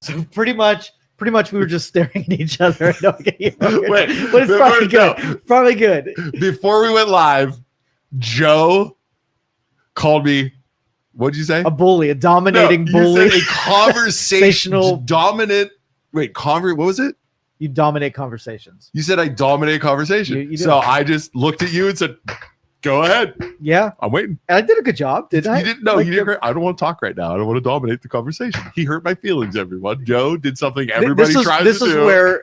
So pretty much we were just staring at each other. But it's probably good. No. Probably good. Before we went live, Joe called me. What'd you say? A bully, a dominating bully. You said a conversational dominant. Wait, what was it? You dominate conversations. You said I dominate conversation. You so I just looked at you and said, "Go ahead." Yeah, I'm waiting. And I did a good job, didn't I? You didn't know. You didn't. I don't want to talk right now. I don't want to dominate the conversation. He hurt my feelings. Everyone. Joe did something everybody tries to do. This is where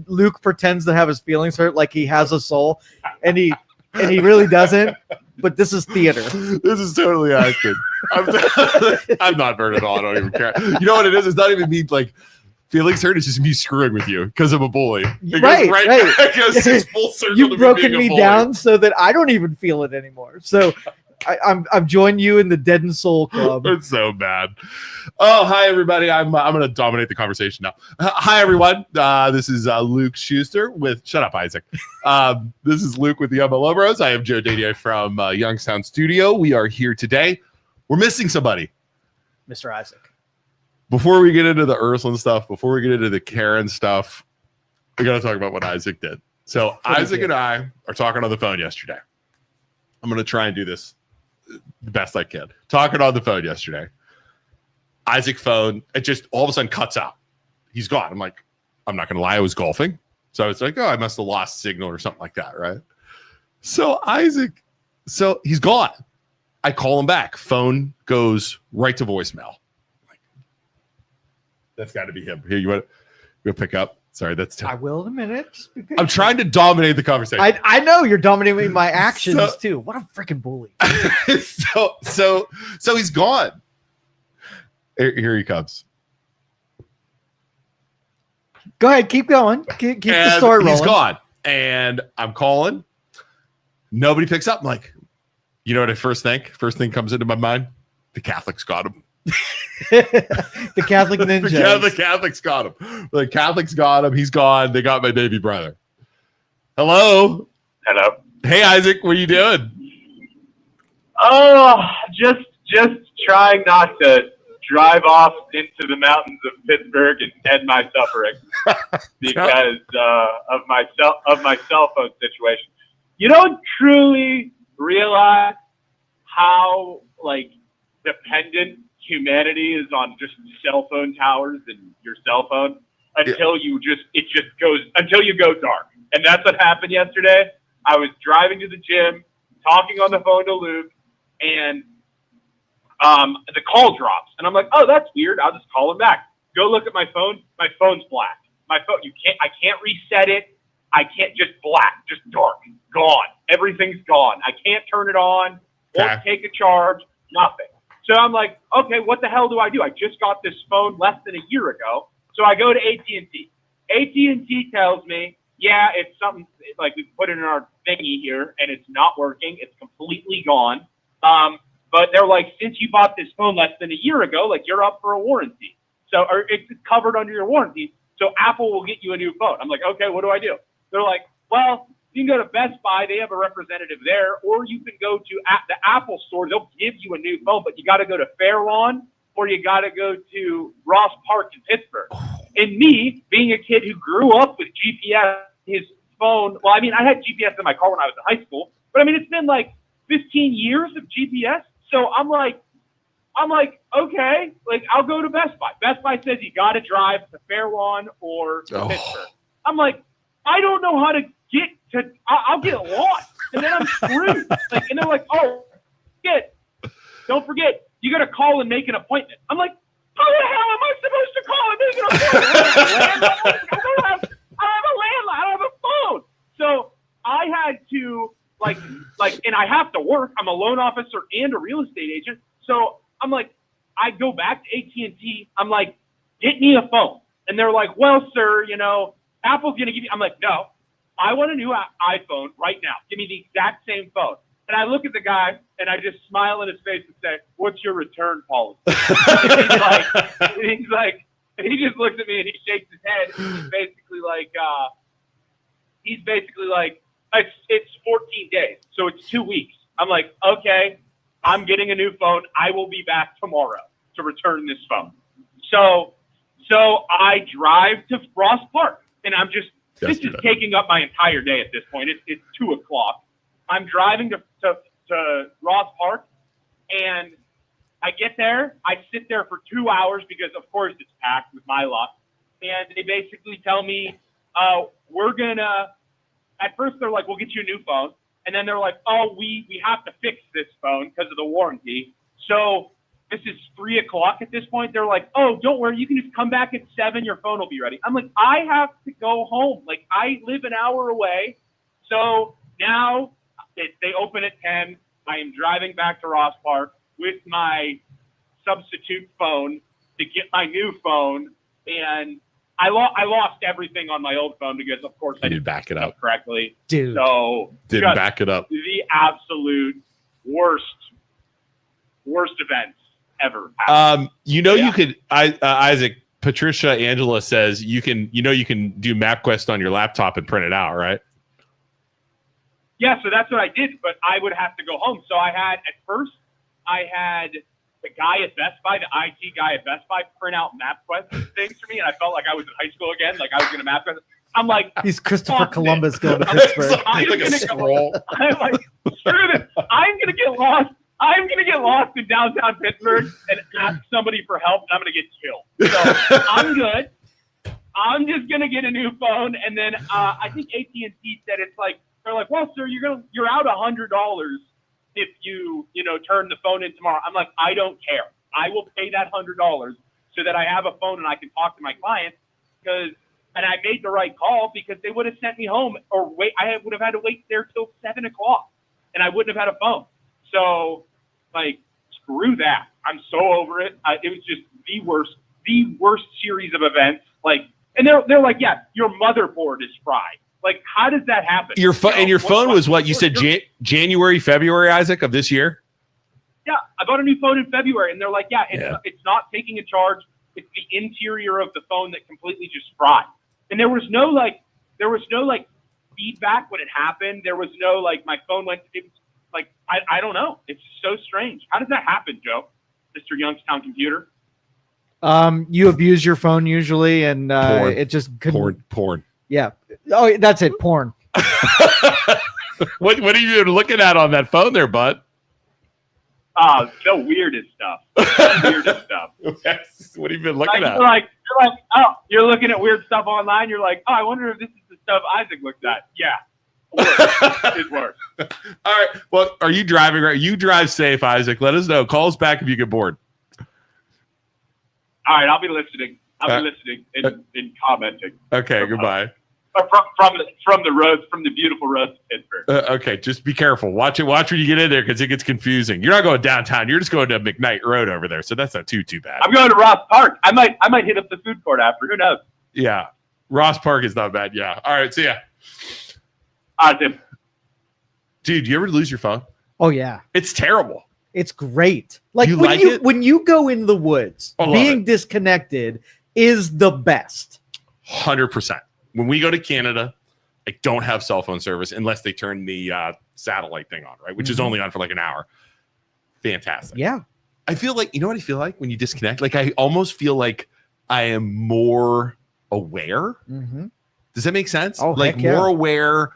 Luke pretends to have his feelings hurt, like he has a soul, and he really doesn't. But this is theater. This is totally acting. I'm not hurt at all. I don't even care. You know what it is? It's not even me like feelings hurt. It's just me screwing with you because I'm a bully. Right. It goes it's full circle. You've broken me down so that I don't even feel it anymore. So I've joined you in the Dead and Soul Club. It's so bad. Oh, hi everybody. I'm going to dominate the conversation now. Hi everyone. This is Luke Schuster with. Shut up, Isaac. This is Luke with the MLO Bros. I am Joe Danyi from Youngstown Studio. We are here today. We're missing somebody, Mr. Isaac. Before we get into the Ursuline stuff, before we get into the Karen stuff, we got to talk about what Isaac did. So Isaac and I are talking on the phone yesterday. I'm going to try and do this the best I can. Talking on the phone yesterday. Isaac's phone, it just all of a sudden cuts out. He's gone. I'm like, I'm not going to lie. I was golfing. So I was like, oh, I must have lost signal or something like that, right? So he's gone. I call him back. Phone goes right to voicemail. That's got to be him. Here, you want to pick up? Sorry, that's. I will in a minute. I'm trying to dominate the conversation. I know you're dominating my actions too. What a freaking bully! so he's gone. Here he comes. Go ahead, keep going. Keep the story rolling. He's gone, and I'm calling. Nobody picks up. I'm like, you know what I first think? First thing comes into my mind: the Catholics got him. The Catholic ninjas. The Catholics got him. The Catholics got him. He's gone. They got my baby brother. Hello. Hey, Isaac. What are you doing? Oh, just trying not to drive off into the mountains of Pittsburgh and end my suffering because of my cell phone situation. You don't truly realize how dependent humanity is on just cell phone towers and your cell phone until you go dark. And that's what happened yesterday. I was driving to the gym, talking on the phone to Luke, and the call drops. And I'm like, oh, that's weird. I'll just call him back. Go look at my phone. My phone's black. My phone, I can't reset it. I can't just black, just dark, gone. Everything's gone. I can't turn it on. Won't take a charge. Nothing. So I'm like, okay, what the hell do I do? I just got this phone less than a year ago. So I go to AT&T. AT&T tells me, yeah, it's something like we put it in our thingy here and it's not working. It's completely gone. But they're like, since you bought this phone less than a year ago, you're up for a warranty. So, or it's covered under your warranty. So Apple will get you a new phone. I'm like, okay, what do I do? They're like, well, you can go to Best Buy. They have a representative there. Or you can go to the Apple store. They'll give you a new phone, but you got to go to Fairlawn or you got to go to Ross Park in Pittsburgh. And me, being a kid who grew up with GPS, his phone, well, I mean, I had GPS in my car when I was in high school, but I mean, it's been 15 years of GPS. So I'm like, okay, I'll go to Best Buy. Best Buy says you got to drive to Fairlawn or to Pittsburgh. I'm like, I don't know how to get to, I'll get lost and then I'm screwed. And they're like, oh, don't forget, you got to call and make an appointment. I'm like, how the hell am I supposed to call and make an appointment? I have a landline. I don't have a phone. So I had to and I have to work. I'm a loan officer and a real estate agent. So I'm like, I go back to AT&T. I'm like, get me a phone. And they're like, well, sir, Apple's going to give you, I'm like, no, I want a new iPhone right now. Give me the exact same phone. And I look at the guy and I just smile in his face and say, what's your return policy? And he just looks at me and he shakes his head. And he's basically like, it's 14 days. So it's 2 weeks. I'm like, okay, I'm getting a new phone. I will be back tomorrow to return this phone. So So I drive to Ross Park, and I'm just, this is Yesterday. taking up my entire day at this point. It's 2 o'clock. I'm driving to Ross Park, and I get there. I sit there for 2 hours because, of course, it's packed with my luck. And they basically tell me, we're going to, at first they're like, we'll get you a new phone. And then they're like, oh, we have to fix this phone because of the warranty. So this is 3 o'clock at this point. They're like, oh, don't worry. You can just come back at 7. Your phone will be ready. I'm like, I have to go home. Like, I live an hour away. So now they open at 10. I am driving back to Ross Park with my substitute phone to get my new phone. And I lost everything on my old phone because, of course, I didn't back it up correctly. Dude. So Didn't back it up. The absolute worst events ever happened. You could, Isaac, Patricia Angela says you can do MapQuest on your laptop and print it out, right? Yeah, so that's what I did, but I would have to go home. So I had the guy at Best Buy, the IT guy at Best Buy, print out MapQuest things for me, and I felt like I was in high school again, like I was going to MapQuest. I'm like, He's Christopher fuck Columbus this. going to Pittsburgh. I'm like a gonna scroll. I'm like, screw this. I'm going to get lost. I'm going to get lost in downtown Pittsburgh and ask somebody for help, and I'm going to get killed. So I'm good. I'm just going to get a new phone, and then I think AT&T said it's like, they're like, well, sir, you're out $100 if you turn the phone in tomorrow. I'm like, I don't care. I will pay that $100 so that I have a phone and I can talk to my client. And I made the right call because they would have sent me home or wait. I would have had to wait there till 7 o'clock, and I wouldn't have had a phone. So, like, screw that. I'm so over it. It was just the worst series of events. Like, and they're like, yeah, your motherboard is fried. Like, how does that happen? Your phone was what you said, January, February, Isaac, of this year? Yeah, I bought a new phone in February, and they're like, yeah, it's not taking a charge. It's the interior of the phone that completely just fried. And there was no feedback when it happened. There was no like my phone went. It was like I don't know. It's so strange. How does that happen, Joe? Mr. Youngstown Computer. You abuse your phone usually, and Porn. it just couldn't. Porn. Yeah. Oh, that's it. Porn. What are you looking at on that phone there, bud? The weirdest stuff. What have you been looking at? You're like, oh, you're looking at weird stuff online. You're like, oh, I wonder if this is the stuff Isaac looked at. Yeah. It's worse. All right. Well, are you driving right? You drive safe, Isaac. Let us know. Call us back if you get bored. All right, I'll be listening. I'll be listening and commenting. Okay, goodbye. From the beautiful roads of Pittsburgh. Okay, just be careful. Watch when you get in there because it gets confusing. You're not going downtown. You're just going to McKnight Road over there, so that's not too bad. I'm going to Ross Park. I might hit up the food court after. Who knows? Yeah, Ross Park is not bad. Yeah. All right. See ya. Dude, you ever lose your phone? Oh yeah, it's terrible. It's great. Like you when you go in the woods, being disconnected is the best. 100%. When we go to Canada, I don't have cell phone service unless they turn the satellite thing on, right? Which is only on for like an hour. Fantastic. Yeah. I feel like, you know what I feel like when you disconnect? Like I almost feel like I am more aware. Mm-hmm. Does that make sense? Oh, like more aware,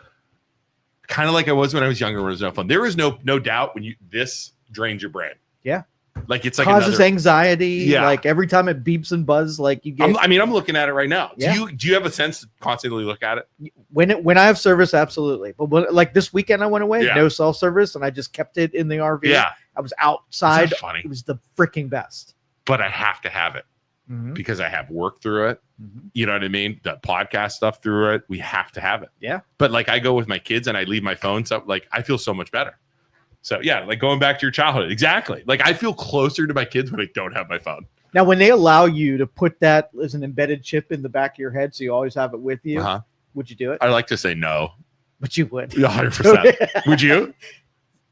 kind of like I was when I was younger when there was no phone. There is no doubt when this drains your brain. Yeah. Like it's like causes anxiety. Yeah. Like every time it beeps and buzzes, like you get. I'm looking at it right now. Yeah. Do you have a sense to constantly look at it? When I have service, absolutely. But like this weekend, I went away, no cell service, and I just kept it in the RV. Yeah. I was outside. Funny. It was the freaking best. But I have to have it because I have work through it. You know what I mean? The podcast stuff through it. We have to have it. Yeah. But like I go with my kids and I leave my phone. So like I feel so much better. So yeah, like going back to your childhood. Exactly. Like I feel closer to my kids when I don't have my phone. Now, when they allow you to put that as an embedded chip in the back of your head, so you always have it with you, would you do it? I like to say no. But you would. 100%. Would you?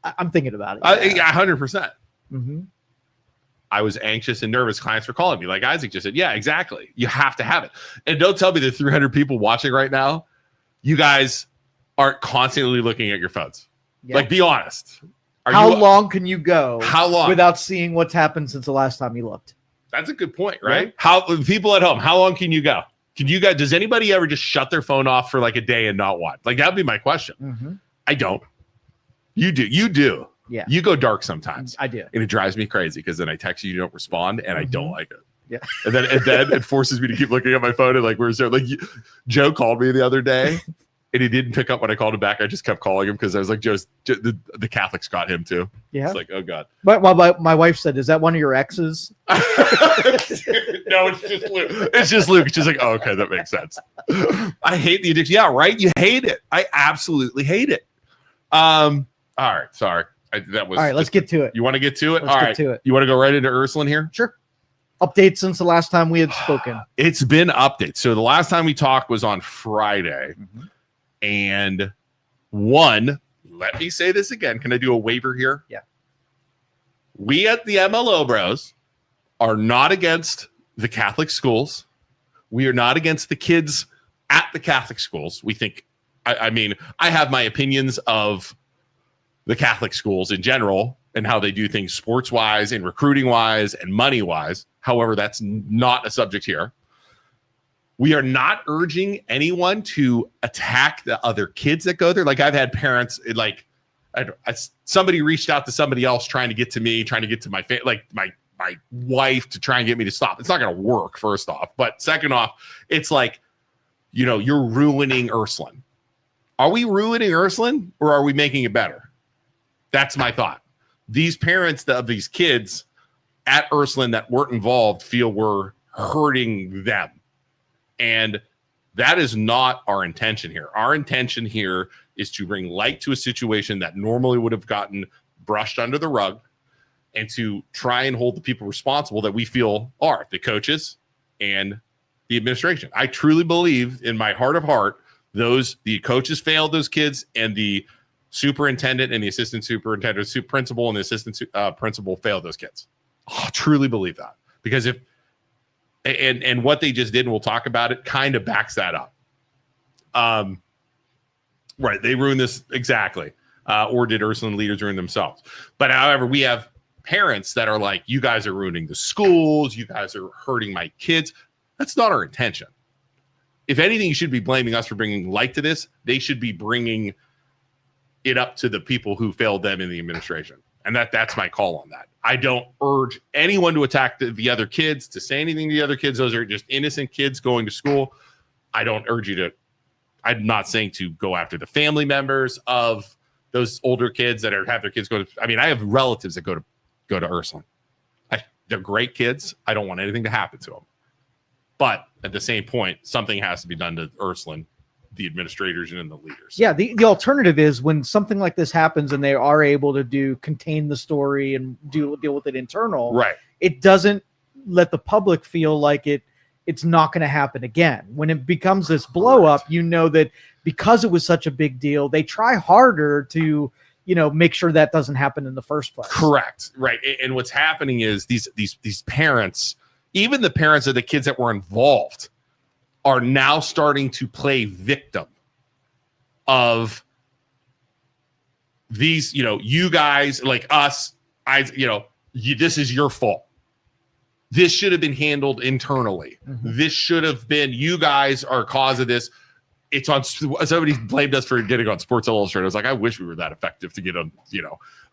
I'm thinking about it. Yeah, 100%. Mm-hmm. I was anxious and nervous. Clients were calling me. Like Isaac just said, yeah, exactly. You have to have it. And don't tell me the 300 people watching right now, you guys aren't constantly looking at your phones. Yeah. Like, be honest. How long can you go? How long without seeing what's happened since the last time you looked? That's a good point, right? Yeah. How people at home, how long can you go? Does anybody ever just shut their phone off for like a day and not watch? Like, that'd be my question. Mm-hmm. I don't. You do. Yeah. You go dark sometimes. I do. And it drives me crazy because then I text you don't respond, and I don't like it. Yeah. And then it forces me to keep looking at my phone and like, where's there? Like, Joe called me the other day and he didn't pick up when I called him back. I just kept calling him because I was like, the Catholics got him too. Yeah. It's like, oh God. But my wife said, is that one of your exes? No, it's just Luke. It's just Luke. It's just like, oh, okay, that makes sense. I hate the addiction. Yeah, right. You hate it. I absolutely hate it. All right. Sorry. All right. Let's get to it. You want to get to it? Let's get to it. You want to go right into Ursuline here? Sure. Updates since the last time we had spoken. It's been updates. So the last time we talked was on Friday. Mm-hmm. And let me say this again. Can I do a waiver here? Yeah. We at the MLO Bros are not against the Catholic schools. We are not against the kids at the Catholic schools. We think, I mean, I have my opinions of the Catholic schools in general and how they do things sports-wise and recruiting-wise and money-wise. However, that's not a subject here. We are not urging anyone to attack the other kids that go there. Like, I've had parents, like, somebody reached out to somebody else trying to get to me, trying to get to my like my wife to try and get me to stop. It's not going to work, first off. But second off, it's like, you're ruining Ursuline. Are we ruining Ursuline or are we making it better? That's my thought. These parents of these kids at Ursuline that weren't involved feel we're hurting them. And that is not our intention here. Our intention here is to bring light to a situation that normally would have gotten brushed under the rug and to try and hold the people responsible that we feel are the coaches and the administration. I truly believe in my heart of heart, the coaches failed those kids and the superintendent and the assistant superintendent, principal and the assistant principal failed those kids. I truly believe that because and what they just did, and we'll talk about it, kind of backs that up. Right. They ruined this exactly. Or did Ursuline leaders ruin themselves? But however, we have parents that are like, you guys are ruining the schools. You guys are hurting my kids. That's not our intention. If anything, you should be blaming us for bringing light to this. They should be bringing it up to the people who failed them in the administration. And that's my call on that. I don't urge anyone to attack the other kids, to say anything to the other kids. Those are just innocent kids going to school. I don't urge you to, I'm not saying to go after the family members of those older kids that have their kids go to, I mean, I have relatives that go to Ursuline. They're great kids. I don't want anything to happen to them. But at the same point, something has to be done to Ursuline, the administrators and the leaders. Yeah, the alternative is when something like this happens and they are able to contain the story and deal with it internal. Right. It doesn't let the public feel like it's not going to happen again. When it becomes this blow up, that because it was such a big deal, they try harder to make sure that doesn't happen in the first place. Correct. Right. And what's happening is these parents, even the parents of the kids that were involved, are now starting to play victim of these, you guys like us, this is your fault. This should have been handled internally. Mm-hmm. This should have been, you guys are cause of this. It's on, somebody blamed us for getting on Sports Illustrated. I was like, I wish we were that effective to get on,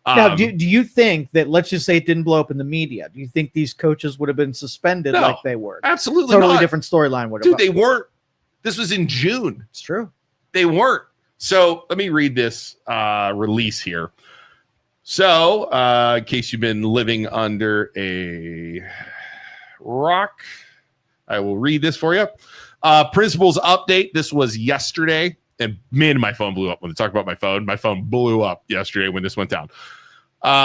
Now, do you think that, let's just say it didn't blow up in the media, do you think these coaches would have been suspended like they were? Absolutely totally not. Different storyline would have. Dude, they weren't. This was in June. It's true. They weren't. So let me read this release here. So in case you've been living under a rock, I will read this for you. Principals update. This was yesterday. And man, my phone blew up when they talk about my phone. My phone blew up yesterday when this went down.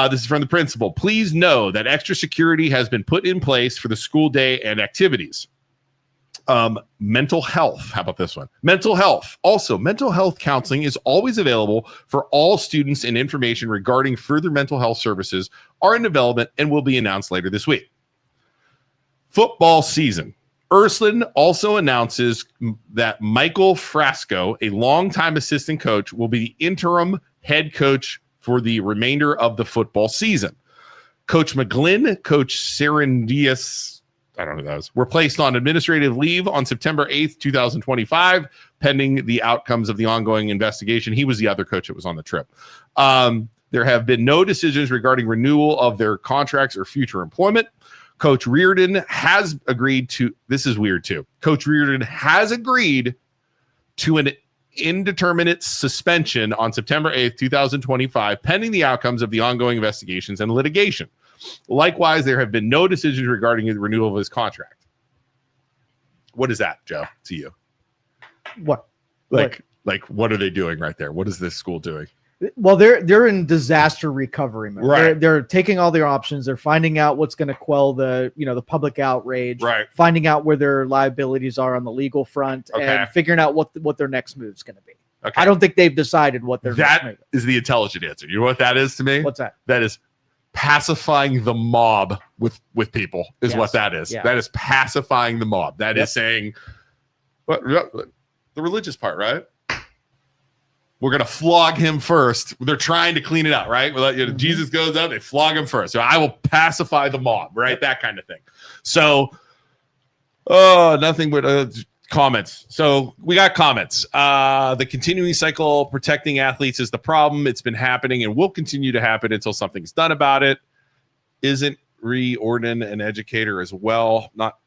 This is from the principal. Please know that extra security has been put in place for the school day and activities. Mental health. How about this one? Mental health. Also, mental health counseling is always available for all students, and information regarding further mental health services are in development and will be announced later this week. Football season. Ursuline also announces that Michael Frasco, a longtime assistant coach, will be the interim head coach for the remainder of the football season. Coach McGlynn, Coach Serendius, I don't know who that was, were placed on administrative leave on September 8th, 2025, pending the outcomes of the ongoing investigation. He was the other coach that was on the trip. There have been no decisions regarding renewal of their contracts or future employment. Coach Reardon has agreed to, this is weird too. Coach Reardon has agreed to an indeterminate suspension on September 8th, 2025, pending the outcomes of the ongoing investigations and litigation. Likewise, there have been no decisions regarding the renewal of his contract. What is that, Joe, to you? What? Like, what are they doing right there? What is this school doing? Well, they're in disaster recovery mode. Right. They're taking all their options. They're finding out what's going to quell the public outrage. Right. Finding out where their liabilities are on the legal front, Okay. and figuring out what their next move is going to be. Okay. I don't think they've decided what their next move That is the intelligent answer. You know what that is to me? What's that? That is pacifying the mob with people is Yes. what that is. Yeah. That is pacifying the mob. That is saying what the religious part, right? We're going to flog him first. They're trying to clean it out, right? Jesus goes up, they flog him first. So I will pacify the mob, right? That kind of thing. So, nothing but comments. So we got comments. The continuing cycle protecting athletes is the problem. It's been happening and will continue to happen until something's done about it. Isn't Reardon an educator as well? Not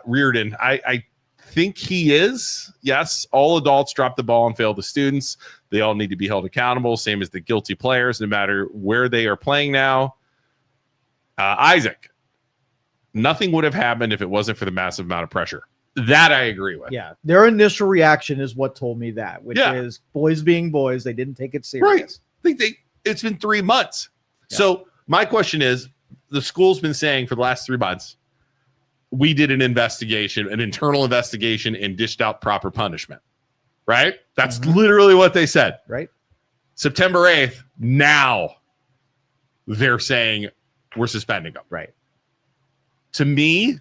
Reardon. I think he is. Yes, all adults drop the ball and fail the students. They all need to be held accountable, same as the guilty players, no matter where they are playing now. Isaac, nothing would have happened if it wasn't for the massive amount of pressure. That I agree with. Yeah, their initial reaction is what told me that, which is boys being boys. They didn't take it serious. Right. It's been 3 months. Yeah. So my question is, the school's been saying for the last 3 months, we did an investigation, an internal investigation, and dished out proper punishment. Right? That's literally what they said. Right. September 8th, now they're saying we're suspending them. Right. To me,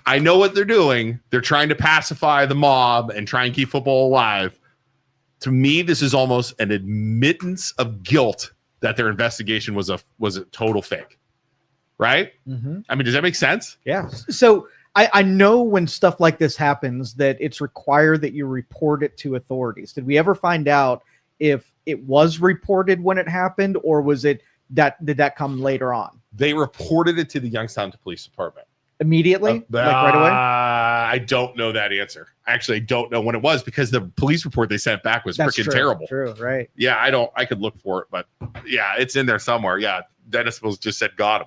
I know what they're doing. They're trying to pacify the mob and try and keep football alive. To me, this is almost an admittance of guilt that their investigation was a total fake. Right? Mm-hmm. I mean, does that make sense? Yeah. So I know when stuff like this happens that it's required that you report it to authorities. Did we ever find out if it was reported when it happened, or was it did that come later on? They reported it to the Youngstown Police Department. Immediately? Like right away? I don't know that answer. Actually, I don't know when it was, because the police report they sent back was freaking terrible. True, right. Yeah, I could look for it, but yeah, it's in there somewhere. Yeah, Dennis just said got him.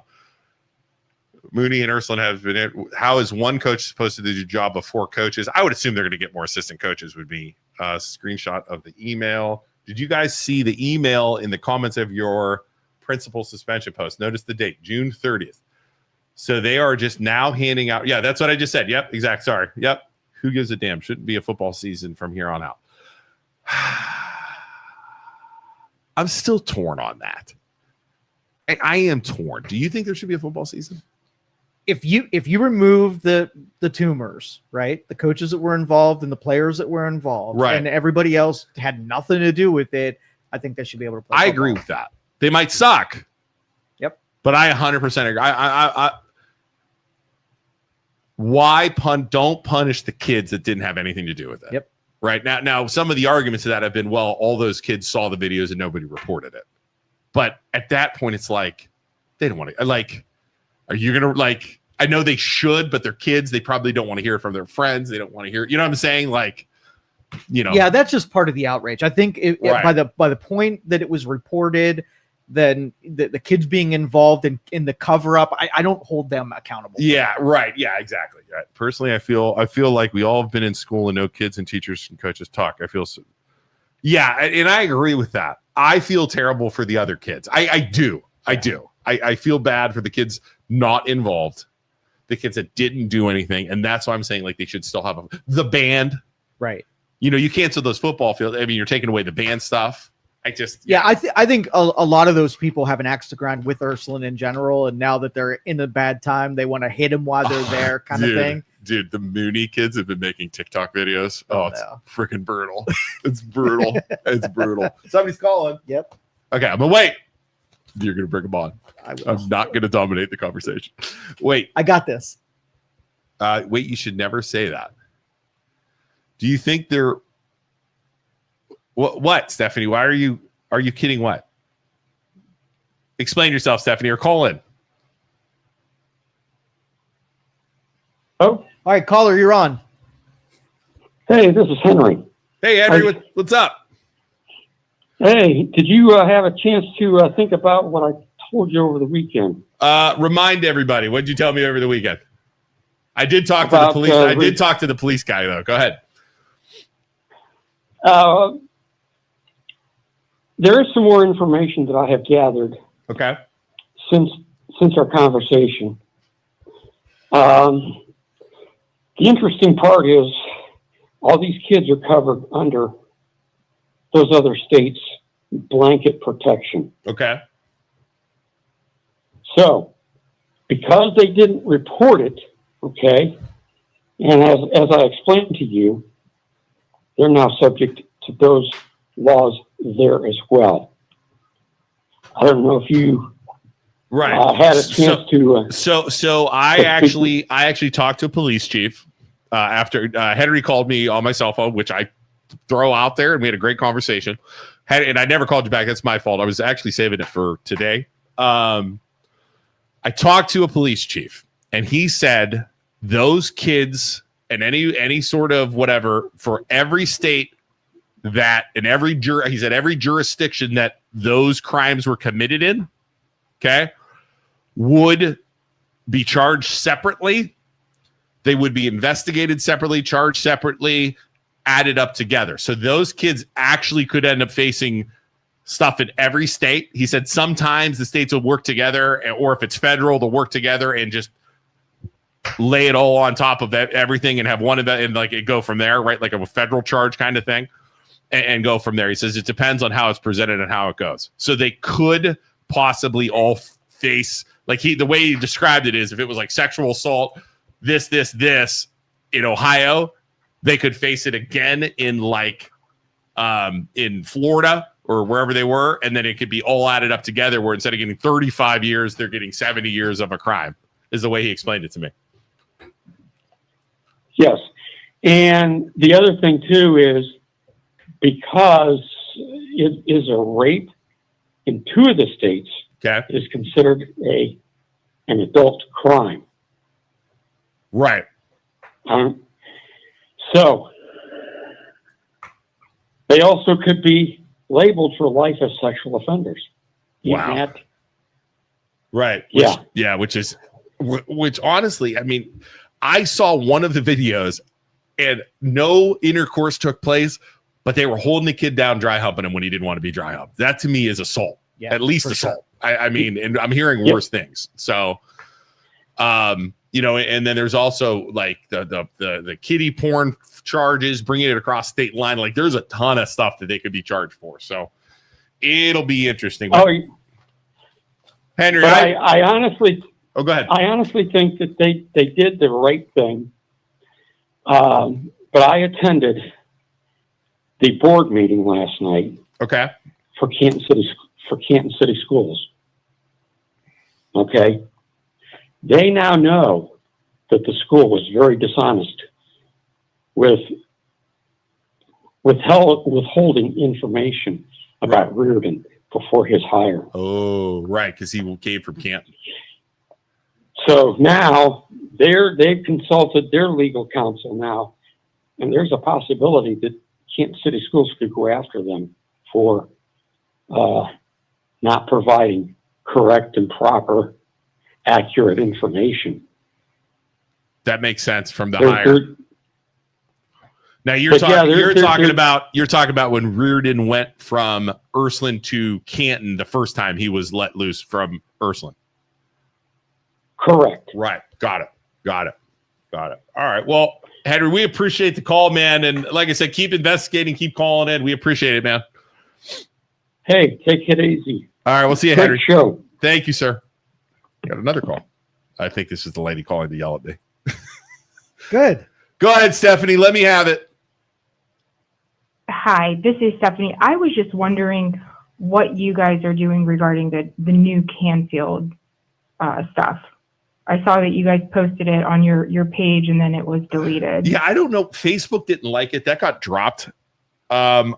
Mooney and Ursuline have been. How is one coach supposed to do the job of 4 coaches? I would assume they're going to get more assistant coaches. Would be a screenshot of the email. Did you guys see the email in the comments of your principal suspension post? Notice the date, June 30th. So they are just now handing out. Yeah, that's what I just said. Yep, exact. Sorry. Yep. Who gives a damn? Shouldn't be a football season from here on out. I'm still torn on that. I am torn. Do you think there should be a football season? If you remove the tumors, right, the coaches that were involved and the players that were involved, right, and everybody else had nothing to do with it, I think they should be able to play I football. agree with that. They might suck. Yep. But I 100% agree. Why don't punish the kids that didn't have anything to do with it? Yep. Right now, some of the arguments to that have been, well, all those kids saw the videos and nobody reported it. But at that point, it's like, they don't want to, like, are you going to, like, I know they should, but they're kids. They probably don't want to hear it from their friends. They don't want to hear, you know what I'm saying? Like, Yeah, that's just part of the outrage. I think Right. by the point that it was reported, then the kids being involved in the cover up, I don't hold them accountable. Yeah, right. Yeah, exactly. Right. Personally, I feel like we all have been in school and know kids and teachers and coaches talk. I feel so. Yeah, and I agree with that. I feel terrible for the other kids. I do. I feel bad for the kids not involved, the kids that didn't do anything, and that's why I'm saying, like, they should still have the band. Right. You cancel those football fields. I mean, you're taking away the band stuff. I think a lot of those people have an axe to grind with Ursuline in general, and now that they're in a bad time, they want to hit him while they're there, kind of thing. Dude, the Mooney kids have been making TikTok videos. Oh, it's freaking brutal. It's brutal. It's brutal. Somebody's calling. Yep. Okay, I'm gonna wait. You're gonna bring them on. I'm not gonna dominate the conversation. Wait. I got this. Wait, you should never say that. Do you think they're what, Stephanie? Why are you kidding? What? Explain yourself, Stephanie, or call in. Oh, All right, caller, you're on. hey, this is Henry. Hey, Henry, what's up? Hey, did you have a chance to think about what I told you over the weekend? Remind everybody. What did you tell me over the weekend? I did talk to the About, police. I did talk to the police guy, though. Go ahead. There is some more information that I have gathered Okay. since our conversation. The interesting part is all these kids are covered under those other states' blanket protection. Okay. So, because they didn't report it, okay, and as I explained to you, they're now subject to those laws there as well. I don't know if you had a chance to. So I actually talked to a police chief after Henry called me on my cell phone, which I throw out there, and we had a great conversation. And I never called you back. That's my fault. I was actually saving it for today. I talked to a police chief, and he said those kids and any sort of whatever for every state that in every he said every jurisdiction that those crimes were committed in, okay, would be charged separately. They would be investigated separately, charged separately, added up together. So those kids actually could end up facing stuff in every state. He said sometimes the states will work together, or if it's federal, they'll work together and just lay it all on top of everything and have one of that and like it go from there, right? Like a federal charge kind of thing and go from there. He says it depends on how it's presented and how it goes. So they could possibly all face, like the way he described it is if it was like sexual assault, this in Ohio, they could face it again in like in Florida or wherever they were, and then it could be all added up together where instead of getting 35 years, they're getting 70 years of a crime, is the way he explained it to me. Yes. And the other thing, too, is because it is a rape in 2 of the states, okay, it is considered an adult crime. Right. So they also could be labeled for life as sexual offenders. Wow. Right. Which honestly, I mean, I saw one of the videos and no intercourse took place, but they were holding the kid down, dry humping him when he didn't want to be dry humped. That to me is assault, at least assault. Sure. I mean, and I'm hearing worse things. So, you know, and then there's also like the kiddie porn charges, bringing it across state line. Like there's a ton of stuff that they could be charged for. So it'll be interesting. Henry, I honestly, go ahead. I honestly think that they did the right thing. But I attended the board meeting last night. Okay. For Canton City Schools. Okay. They now know that the school was very dishonest with withholding information about Reardon before his hire. Oh, right, because he came from Canton. So now they've consulted their legal counsel now, and there's a possibility that Canton City Schools could go after them for not providing correct and proper, accurate information. That makes sense from the hire. Now you're talking about when Reardon went from Ursuline to Canton the first time he was let loose from Ursuline. Correct. Right. Got it. All right. Well, Henry, we appreciate the call, man. And like I said, keep investigating, keep calling in. We appreciate it, man. Hey, take it easy. All right. We'll see you, Great Henry. show. Thank you, sir. Got another call. I think this is the lady calling to yell at me. Good. Go ahead, Stephanie. Let me have it. Hi, this is Stephanie. I was just wondering what you guys are doing regarding the new Canfield stuff. I saw that you guys posted it on your page and then it was deleted. Yeah, I don't know. Facebook didn't like it. That got dropped. I've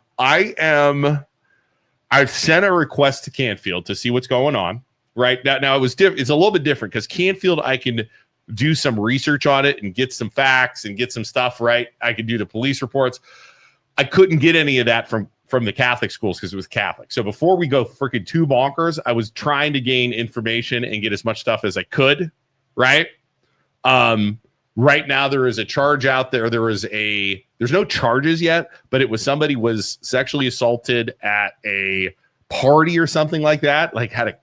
sent a request to Canfield to see what's going on. Right now it was different. It's a little bit different because Canfield, I can do some research on it and get some facts and get some stuff right. I could do the police reports. I couldn't get any of that from the Catholic schools because it was Catholic. So before we go freaking too bonkers, I was trying to gain information and get as much stuff as I could. Right. Right now there is a charge out there. There's no charges yet, but it was somebody was sexually assaulted at a party or something like that. Like had a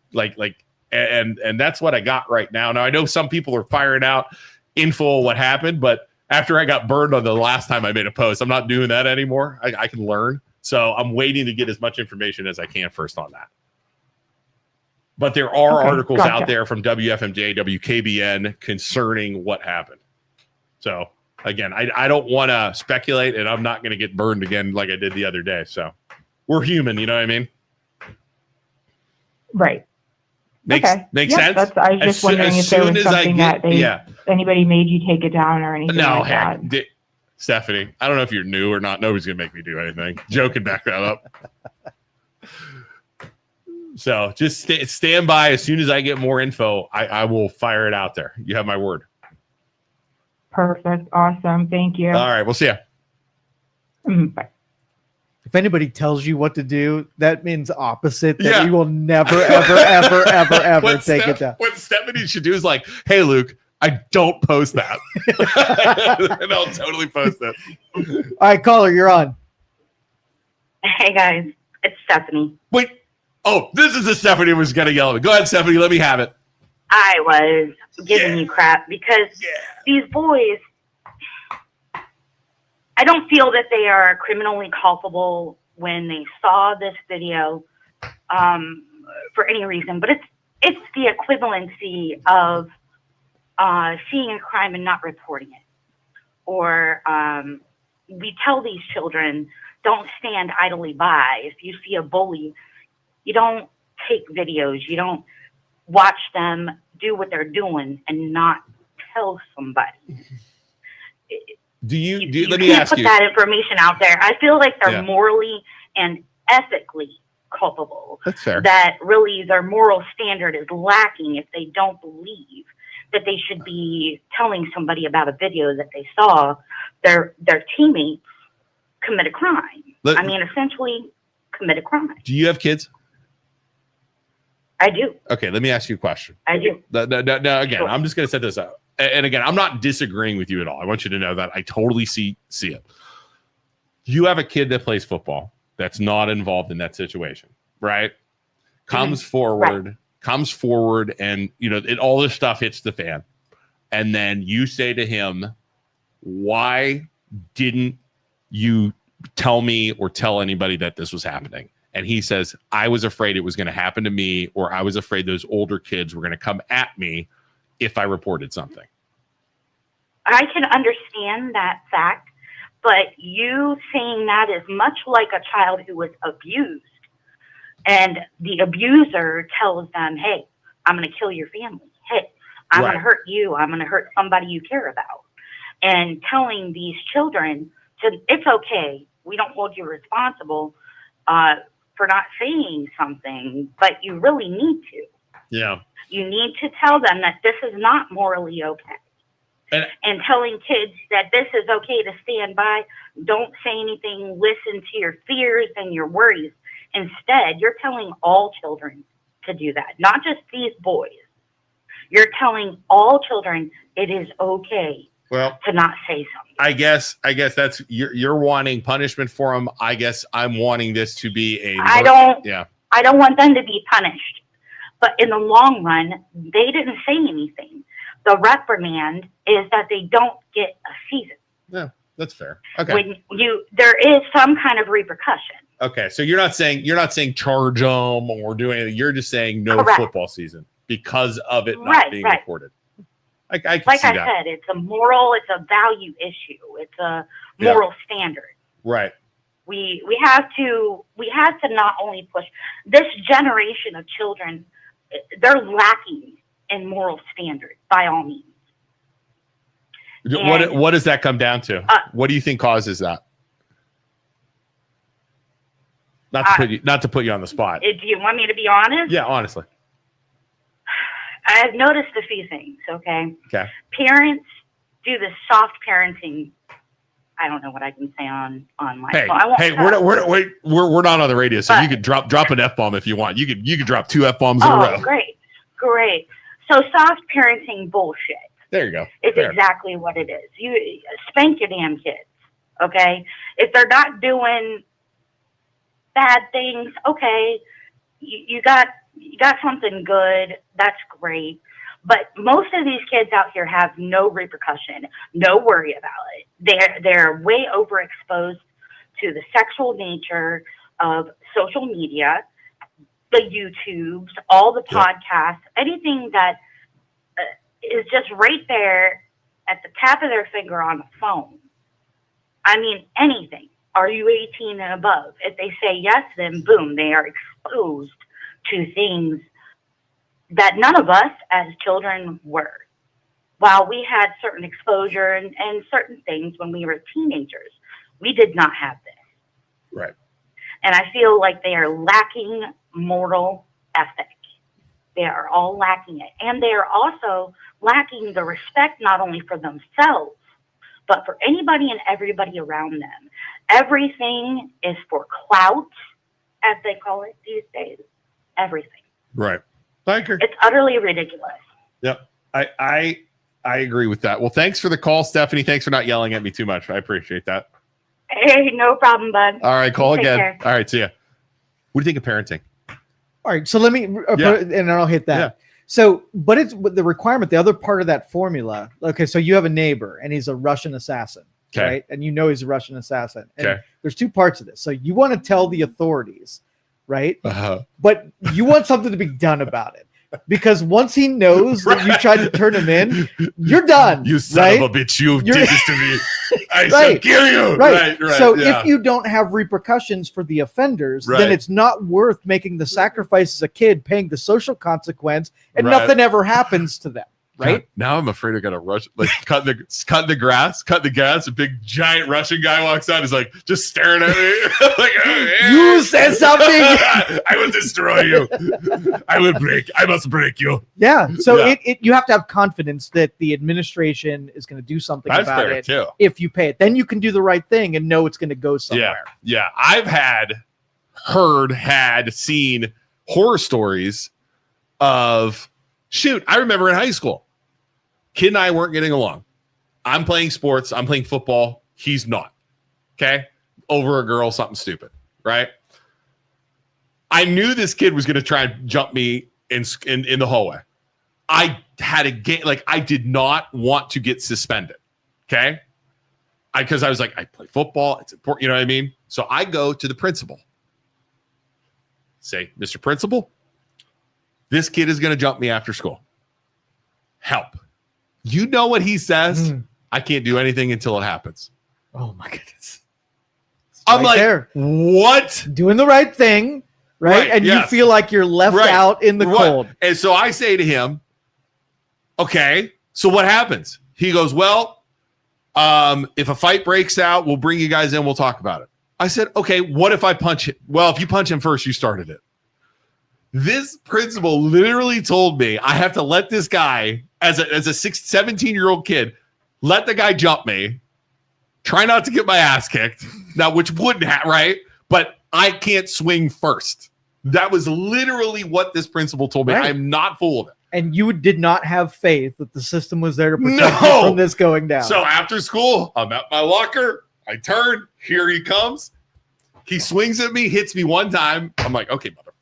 and that's what I got right now. Now I know some people are firing out info on what happened, but after I got burned on the last time I made a post, I'm not doing that anymore. I can learn. So I'm waiting to get as much information as I can first on that. But there are articles out there from WFMJ, WKBN concerning what happened. So again, I don't want to speculate, and I'm not going to get burned again like I did the other day. So we're human, you know what I mean? Right. Makes sense? I was just wondering if there was something anybody made you take it down or anything like that. Stephanie, I don't know if you're new or not. Nobody's going to make me do anything. Joe can back that up. So just stand by. As soon as I get more info, I will fire it out there. You have my word. Perfect. Awesome. Thank you. All right. We'll see you. Bye. If anybody tells you what to do, that means opposite. That you will never, ever take it down. What Stephanie should do is like, hey, Luke, I don't post that. And I'll totally post it. All right, caller, you're on. Hey, guys. It's Stephanie. Wait. Oh, this is the Stephanie who was going to yell at me. Go ahead, Stephanie. Let me have it. I was giving you crap because these boys, I don't feel that they are criminally culpable when they saw this video for any reason, but it's the equivalency of seeing a crime and not reporting it. Or we tell these children, don't stand idly by. If you see a bully, you don't take videos, you don't watch them do what they're doing and not tell somebody. Let me ask you. Put that information out there. I feel like they're morally and ethically culpable. That's fair. That really their moral standard is lacking if they don't believe that they should be telling somebody about a video that they saw their teammates commit a crime. Essentially commit a crime. Do you have kids? I do. Okay, let me ask you a question. I do. Now, again, Sure. I'm just going to set this up. And again, I'm not disagreeing with you at all. I want you to know that I totally see it. You have a kid that plays football that's not involved in that situation, right? Comes forward, and all this stuff hits the fan. And then you say to him, why didn't you tell me or tell anybody that this was happening? And he says, I was afraid it was going to happen to me, or I was afraid those older kids were going to come at me if I reported something. I can understand that fact, but you saying that is much like a child who was abused, and the abuser tells them, hey, I'm going to kill your family. Hey, I'm going to hurt you. I'm going to hurt somebody you care about. And telling these children, it's okay. We don't hold you responsible for not saying something, but you really need to. Yeah. You need to tell them that this is not morally okay. And telling kids that this is okay to stand by, don't say anything, listen to your fears and your worries. Instead, you're telling all children to do that, not just these boys. You're telling all children it is okay to not say something. I guess that's you're wanting punishment for them. I guess I'm wanting this to be I don't want them to be punished. But in the long run, they didn't say anything. The reprimand is that they don't get a season. Yeah, that's fair. Okay. There is some kind of repercussion. Okay, so you're not saying charge them or do anything. You're just saying no football season because of it not being reported. I can see that. Said, it's a value issue. It's a moral standard. Right. We have to not only push this generation of children. They're lacking and moral standards by all means. What does that come down to? What do you think causes that? Not to put you on the spot. Do you want me to be honest? Yeah, honestly. I've noticed a few things, okay? Okay. Parents do this soft parenting. I don't know what I can say on my phone. We're not on the radio, so you could drop an F-bomb if you want. You could drop 2 F-bombs in a row. Great. So soft parenting bullshit. There you go. It's exactly what it is. You spank your damn kids, okay? If they're not doing bad things, okay, you got something good. That's great. But most of these kids out here have no repercussion, no worry about it. They're way overexposed to the sexual nature of social media, the YouTubes, all the podcasts, anything that is just right there at the tap of their finger on the phone. I mean, anything. Are you 18 and above? If they say yes, then boom, they are exposed to things that none of us as children were. While we had certain exposure and certain things when we were teenagers, we did not have this. Right. And I feel like they are lacking moral ethic. They are all lacking it. And they are also lacking the respect not only for themselves, but for anybody and everybody around them. Everything is for clout, as they call it these days. Everything. Right. I agree. It's utterly ridiculous. Yep. I agree with that. Well, thanks for the call, Stephanie. Thanks for not yelling at me too much. I appreciate that. Hey, no problem, bud. All right, call Take again. care. All right, see ya. What do you think of parenting? All right, so let me put it, and then I'll hit that. Yeah. So, but it's the requirement, the other part of that formula. Okay, so you have a neighbor and he's a Russian assassin, Okay. right? And you know he's a Russian assassin. And Okay. there's 2 parts of this. So you want to tell the authorities, right? Uh-huh. But you want something to be done about it. Because once he knows that you tried to turn him in, you're done. You son right? of a bitch, you You're- did this to me. I shall Right. kill you. Right. Right. So yeah. if you don't have repercussions for the offenders, Right. then it's not worth making the sacrifice as a kid, paying the social consequence, and Right. nothing ever happens to them. Right? God, now I'm afraid I gotta rush, like cut the gas. A big giant Russian guy walks out. He's like just staring at me. Like, hey, You said something. I will destroy you. I must break you. Yeah. So Yeah. you have to have confidence that the administration is going to do something That's about fair it too. if you pay it. Then you can do the right thing and know it's going to go somewhere. Yeah. I've seen horror stories of I remember in high school, kid and I weren't getting along. I'm playing sports. I'm playing football. He's not. Okay. Over a girl, something stupid. Right. I knew this kid was going to try and jump me in the hallway. I had a game. Like, I did not want to get suspended. Okay. Because I was like, I play football. It's important. You know what I mean? So I go to the principal. Say, Mr. Principal, this kid is going to jump me after school. Help. You know what he says? I can't do anything until it happens. Oh my goodness. I'm Right like, there. what? Doing the right thing, right? Right, And yes. you feel like you're left Right. out in the Right. cold. And so I say to him, okay, so what happens? He goes, well, if a fight breaks out, we'll bring you guys in. We'll talk about it. I said, okay, what if I punch him? Well, if you punch him first, you started it. This principal literally told me I have to let this guy, as a 17-year-old kid, let the guy jump me, try not to get my ass kicked. Now, which wouldn't happen, right? But I can't swing first. That was literally what this principal told me. Right. I'm not full of it. And you did not have faith that the system was there to protect No. you from this going down. So after school, I'm at my locker. I turn. Here he comes. He swings at me, hits me one time. I'm like, okay, mother.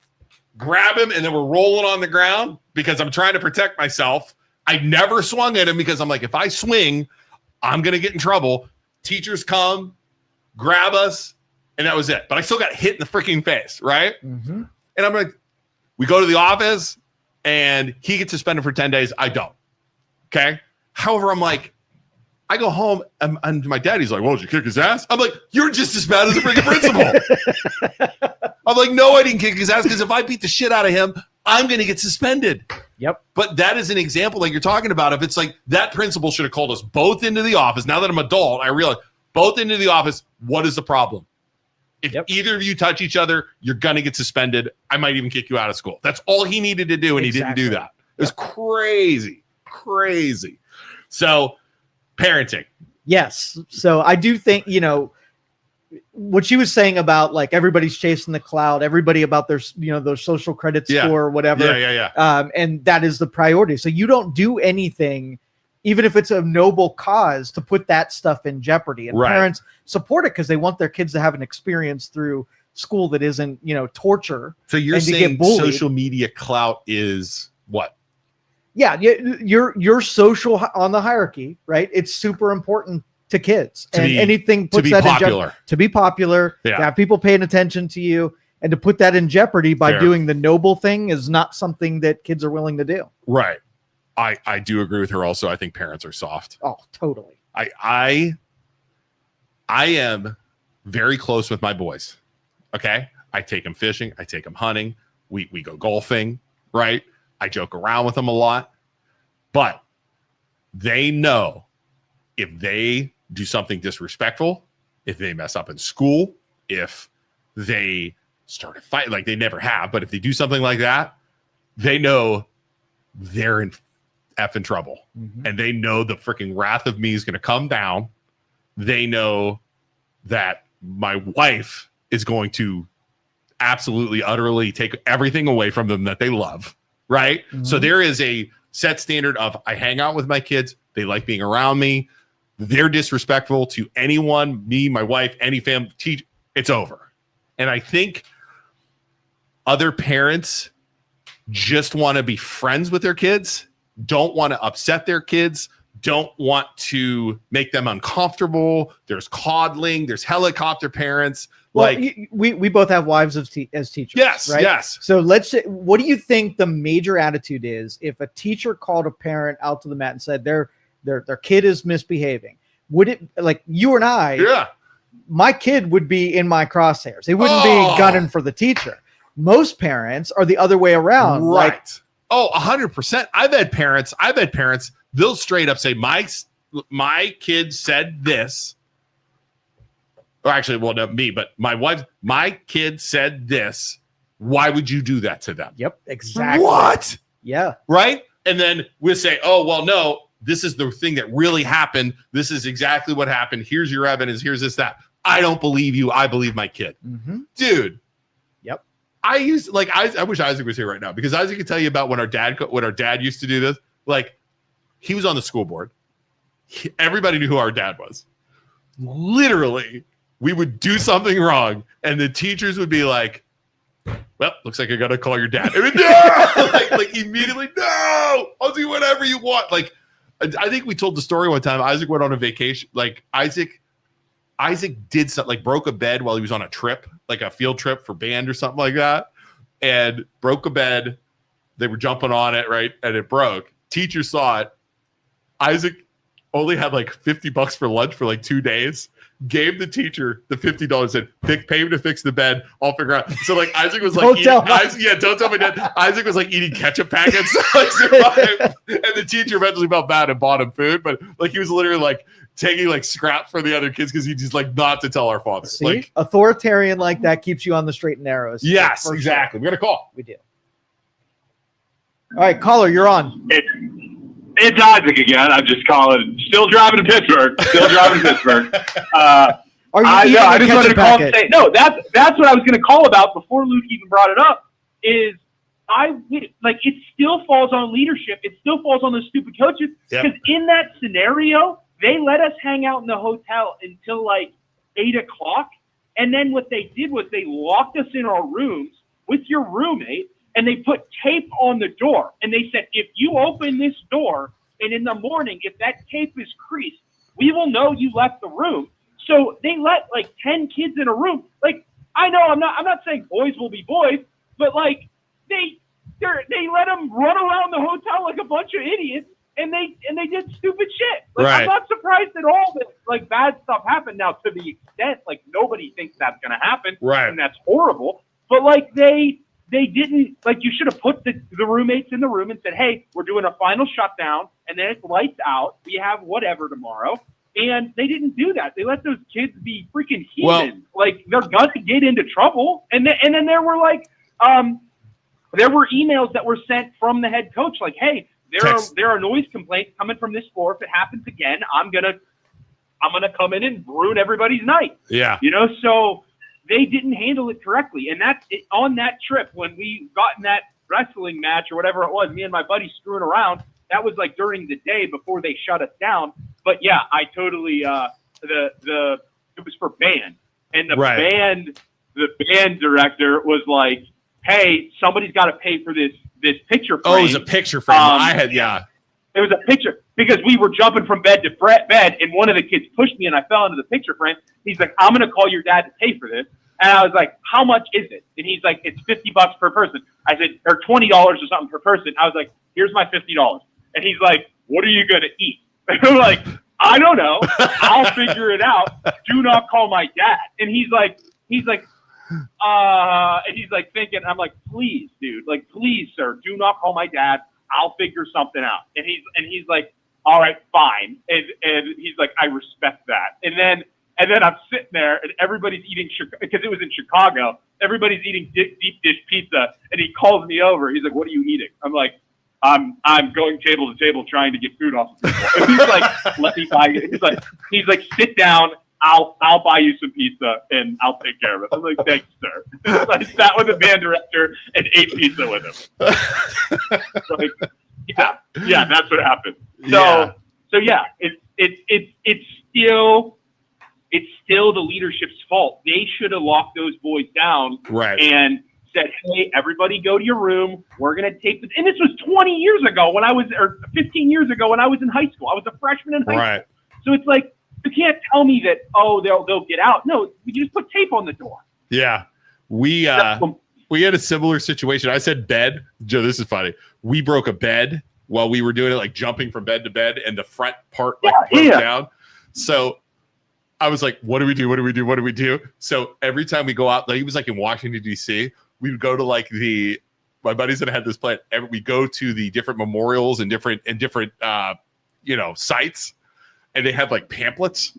Grab him, and then we're rolling on the ground because I'm trying to protect myself. I never swung at him because I'm like, if I swing, I'm going to get in trouble. Teachers come, grab us, and that was it. But I still got hit in the freaking face, right? Mm-hmm. And I'm like, we go to the office, and he gets suspended for 10 days. I don't. Okay? However, I'm like, I go home, and my daddy's like, well, did you kick his ass? I'm like, you're just as bad as the freaking principal. I'm like, no, I didn't kick his ass because if I beat the shit out of him, I'm going to get suspended. Yep. But that is an example like you're talking about. If it's like that principal should have called us both into the office. Now that I'm adult, I realize both into the office. What is the problem? If either of you touch each other, you're going to get suspended. I might even kick you out of school. That's all he needed to do, and he didn't do that. It was crazy. So, parenting. Yes. So I do think, what she was saying about like everybody's chasing the cloud, everybody about their, their social credit score or whatever. Yeah. And that is the priority. So you don't do anything, even if it's a noble cause, to put that stuff in jeopardy. And parents support it because they want their kids to have an experience through school that isn't, torture. So you're saying social media clout is what? Yeah, you're social on the hierarchy, right? It's super important to kids, anything puts that popular. To be popular, to have people paying attention to you, and to put that in jeopardy by doing the noble thing is not something that kids are willing to do. Right. I do agree with her. Also, I think parents are soft. Oh, totally. I am very close with my boys. Okay, I take them fishing. I take them hunting. We go golfing. Right. I joke around with them a lot, but they know if they do something disrespectful, if they mess up in school, if they start a fight, like they never have, but if they do something like that, they know they're in effing trouble. Mm-hmm. And they know the freaking wrath of me is going to come down. They know that my wife is going to absolutely, utterly take everything away from them that they love. Right. Mm-hmm. So there is a set standard of I hang out with my kids. They like being around me. They're disrespectful to anyone, me, my wife, any family, teach. It's over. And I think other parents just want to be friends with their kids, don't want to upset their kids, don't want to make them uncomfortable. There's coddling. There's helicopter parents. Well, we both have wives as teachers. Yes, right? Yes. So let's say, what do you think the major attitude is if a teacher called a parent out to the mat and said their kid is misbehaving? Would it, like you and I? Yeah. My kid would be in my crosshairs. It wouldn't be gunning for the teacher. Most parents are the other way around. Right. 100%. I've had parents. They'll straight up say, my kid said this. Or actually, well, not me, but my kid said this. Why would you do that to them? Yep, exactly. What? Yeah. Right? And then we'll say, oh, well, no, this is the thing that really happened. This is exactly what happened. Here's your evidence. Here's this, that. I don't believe you. I believe my kid. Mm-hmm. Dude. Yep. I wish Isaac was here right now because Isaac could tell you about when our dad used to do this. Like, he was on the school board. Everybody knew who our dad was. Literally, we would do something wrong, and the teachers would be like, well, looks like I got to call your dad. I mean, no! like immediately, no! I'll do whatever you want. Like, I think we told the story one time. Isaac went on a vacation. Like, Isaac did something, like broke a bed while he was on a trip, like a field trip for band or something like that, and broke a bed. They were jumping on it, right? And it broke. Teacher saw it. Isaac only had like $50 for lunch for like 2 days. Gave the teacher the $50, said, pay him to fix the bed. I'll figure out. So like Isaac was like, don't tell my dad. Isaac was like eating ketchup packets. And the teacher eventually felt bad and bought him food. But like he was literally like taking like scraps for the other kids because he just like not to tell our father. See? Like authoritarian like that keeps you on the straight and narrow. Yes, exactly. Sure. We got a call. We do. All right, caller, you're on. It's Isaac again. I'm just calling. Still driving to Pittsburgh. Are you I just wanted to call and say, no, that's what I was going to call about before Luke even brought it up, is it still falls on leadership. It still falls on those stupid coaches. Because in that scenario, they let us hang out in the hotel until like 8 o'clock. And then what they did was they locked us in our rooms with your roommate, and they put tape on the door. And they said, if you open this door and in the morning, if that tape is creased, we will know you left the room. So they let like 10 kids in a room. Like, I know I'm not saying boys will be boys, but like they let them run around the hotel like a bunch of idiots, and they did stupid shit. Like, right. I'm not surprised at all that like bad stuff happened. Now, to the extent like nobody thinks that's gonna happen, right? And that's horrible. But like they they didn't, like, you should have put the roommates in the room and said, hey, we're doing a final shutdown, and then it's lights out. We have whatever tomorrow. And they didn't do that. They let those kids be freaking heathens. Like, they're going to get into trouble. And then there were, like, there were emails that were sent from the head coach, like, hey, there are noise complaints coming from this floor. If it happens again, I'm gonna come in and ruin everybody's night. Yeah. You know, so they didn't handle it correctly. And that's it, on that trip when we got in that wrestling match or whatever it was, me and my buddy screwing around, that was like during the day before they shut us down. But yeah, I totally it was for band. And the band director was like, hey, somebody's got to pay for this picture frame. Oh, it was a picture frame. It was a picture because we were jumping from bed to bed, and one of the kids pushed me, and I fell into the picture frame. He's like, I'm going to call your dad to pay for this. And I was like, how much is it? And he's like, it's $50 per person. I said, or $20 or something per person. I was like, here's my $50. And he's like, what are you going to eat? And I'm like, I don't know. I'll figure it out. Do not call my dad. And he's like, and he's like thinking, I'm like, please, dude, like, please, sir, do not call my dad. I'll figure something out. And he's like, all right, fine. And he's like, I respect that. And then I'm sitting there and everybody's eating, because it was in Chicago, everybody's eating deep dish pizza. And he calls me over. He's like, what are you eating? I'm like, I'm going table to table trying to get food off of people. And he's like, let me buy it. He's like, sit down. I'll buy you some pizza and I'll take care of it. I'm like, thanks, sir. So I sat with the band director and ate pizza with him. Like, yeah, that's what happened. So yeah, it's still the leadership's fault. They should have locked those boys down and said, hey, everybody go to your room. We're going to take this. And this was 20 years ago or 15 years ago when I was in high school. I was a freshman in high school. So it's like, you can't tell me that, they'll get out. No, you just put tape on the door. Yeah. We had a similar situation. I said bed. Joe, this is funny. We broke a bed while we were doing it, like jumping from bed to bed, and the front part broke down. So I was like, what do we do? So every time we go out, like, he was like in Washington, D.C., we would go to like my buddies that had this plan. We go to the different memorials and different sites. And they had like pamphlets.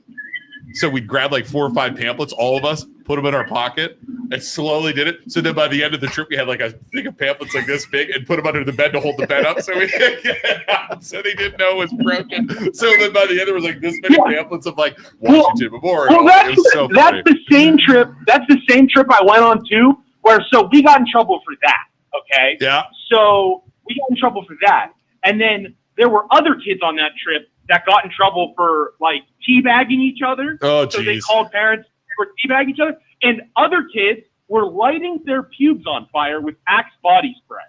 So we'd grab like 4 or 5 pamphlets, all of us, put them in our pocket, and slowly did it. So then by the end of the trip, we had like a thing of pamphlets like this big and put them under the bed to hold the bed up so we could get it out, so they didn't know it was broken. So then by the end, there was like this many pamphlets of like Washington Memorial. Well, that's the same trip. That's the same trip I went on too, so we got in trouble for that. Okay. Yeah. So we got in trouble for that. And then there were other kids on that trip that got in trouble for like teabagging each other. Oh, so they called parents for teabagging each other. And other kids were lighting their pubes on fire with Axe body spray.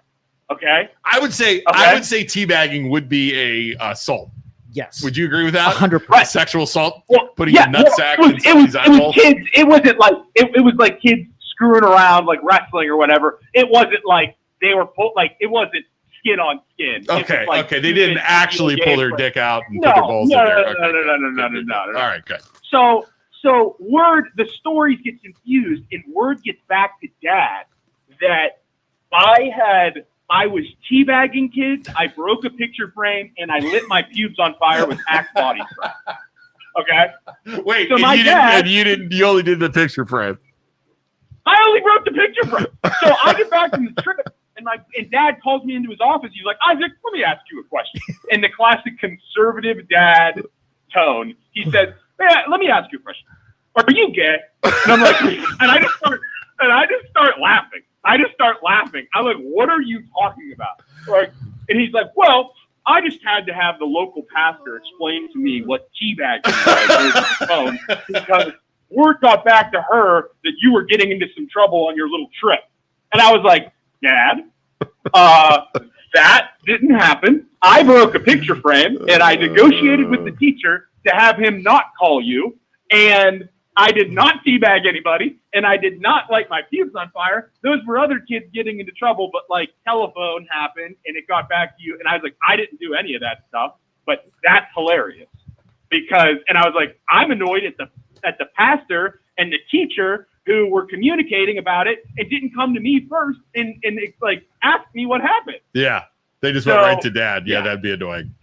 Okay. I would say teabagging would be a assault. Yes. Would you agree with that? 100%. Sexual assault? Well, putting your nutsack in somebody's eyeballs? It was kids. It wasn't like, it was like kids screwing around, like wrestling or whatever. It wasn't like they were it wasn't skin on skin. Okay, they didn't actually pull their dick out and put their balls in there. No. All right, good. So the stories get confused, and word gets back to Dad that I was teabagging kids, I broke a picture frame, and I lit my pubes on fire with Axe body spray. Okay? Wait, so you only did the picture frame. I only broke the picture frame. So I get back from the trip, and Dad calls me into his office. He's like, Isaac, let me ask you a question. In the classic conservative dad tone, he says, let me ask you a question. Are you gay? And I'm like, and I just start laughing. I'm like, what are you talking about? And he's like, well, I just had to have the local pastor explain to me what teabagging was over the phone because word got back to her that you were getting into some trouble on your little trip. And I was like, Dad, that didn't happen. I broke a picture frame and I negotiated with the teacher to have him not call you. And I did not teabag anybody, and I did not light my pubes on fire. Those were other kids getting into trouble, but like telephone happened and it got back to you. And I was like, I didn't do any of that stuff, but that's hilarious and I was like, I'm annoyed at the pastor and the teacher who were communicating about it and didn't come to me first and like ask me what happened. Yeah. They just went right to dad. Yeah, that'd be annoying.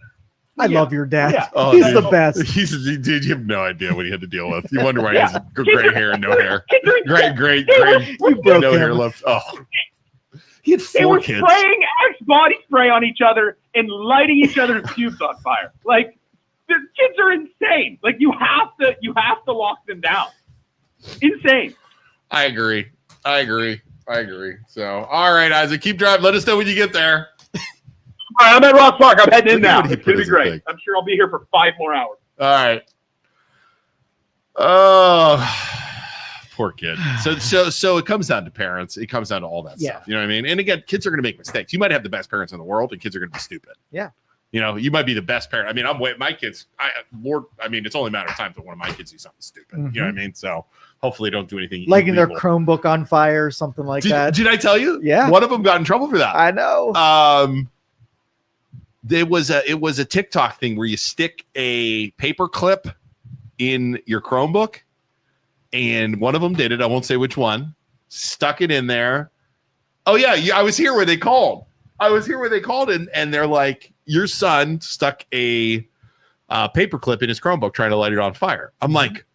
I love your dad. Yeah. Oh, He's dude. the best. Dude, you have no idea what he had to deal with. You wonder why he has gray hair and no hair. Great. You broke no him. hair left. Oh. He had They 4 were kids. spraying Axe body spray on each other and lighting each other's pubes on fire. Like, the kids are insane. Like, you have to lock them down. Insane. I agree. So, all right, Isaac, keep driving. Let us know when you get there. All right, I'm at Rock Park. I'm heading in Look at now. what he It's put going to as be a great. thing. I'm sure I'll be here for 5 more hours. All right. Oh, poor kid. So it comes down to parents. It comes down to all that stuff. You know what I mean? And again, kids are going to make mistakes. You might have the best parents in the world, and kids are going to be stupid. Yeah. You know, you might be the best parent. I mean, my kids. It's only a matter of time till one of my kids do something stupid. You know what I mean? So hopefully, don't do anything lighting their illegal. Chromebook on fire or something like that. Did I tell you? Yeah. One of them got in trouble for that. I know. It was a TikTok thing where you stick a paper clip in your Chromebook, and one of them did it. I won't say which one. Stuck it in there. Oh yeah, I was here where they called. And they're like, your son stuck a paper clip in his Chromebook trying to light it on fire. I'm like,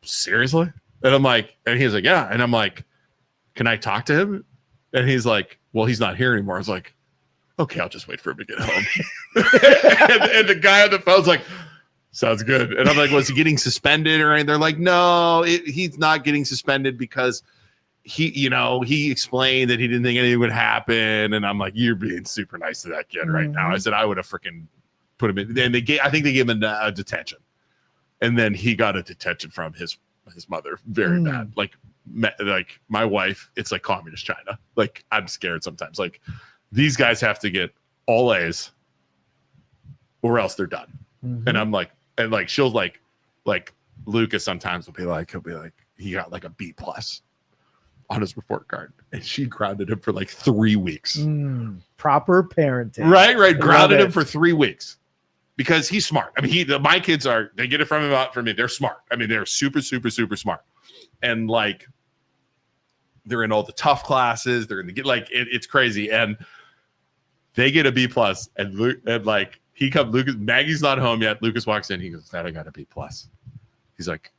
seriously? And he's like, yeah. And I'm like, can I talk to him? And he's like, well, he's not here anymore. I was like, okay, I'll just wait for him to get home. and the guy on the phone's like, sounds good. And I'm like, was he getting suspended or anything? They're like, no, he's not getting suspended because he explained that he didn't think anything would happen. And I'm like, you're being super nice to that kid right now. I said, I would have freaking put him in. And I think they gave him a detention. And then he got a detention from his mother. Very bad. Like my wife, it's like communist China. Like, I'm scared sometimes. Like, these guys have to get all A's or else they're done. And I'm like, and like, she'll like Lucas sometimes he'll be like, he got like a B+ on his report card, and she grounded him for like 3 weeks. Proper parenting. Right. Grounded him for 3 weeks because he's smart. I mean, my kids they get it from me. They're smart. I mean, they're super, super, super smart. And like, they're in all the tough classes. They're in it's crazy. And they get a B+, and like, Lucas, Maggie's not home yet. Lucas walks in. He goes, Dad, I got a B+. He's like,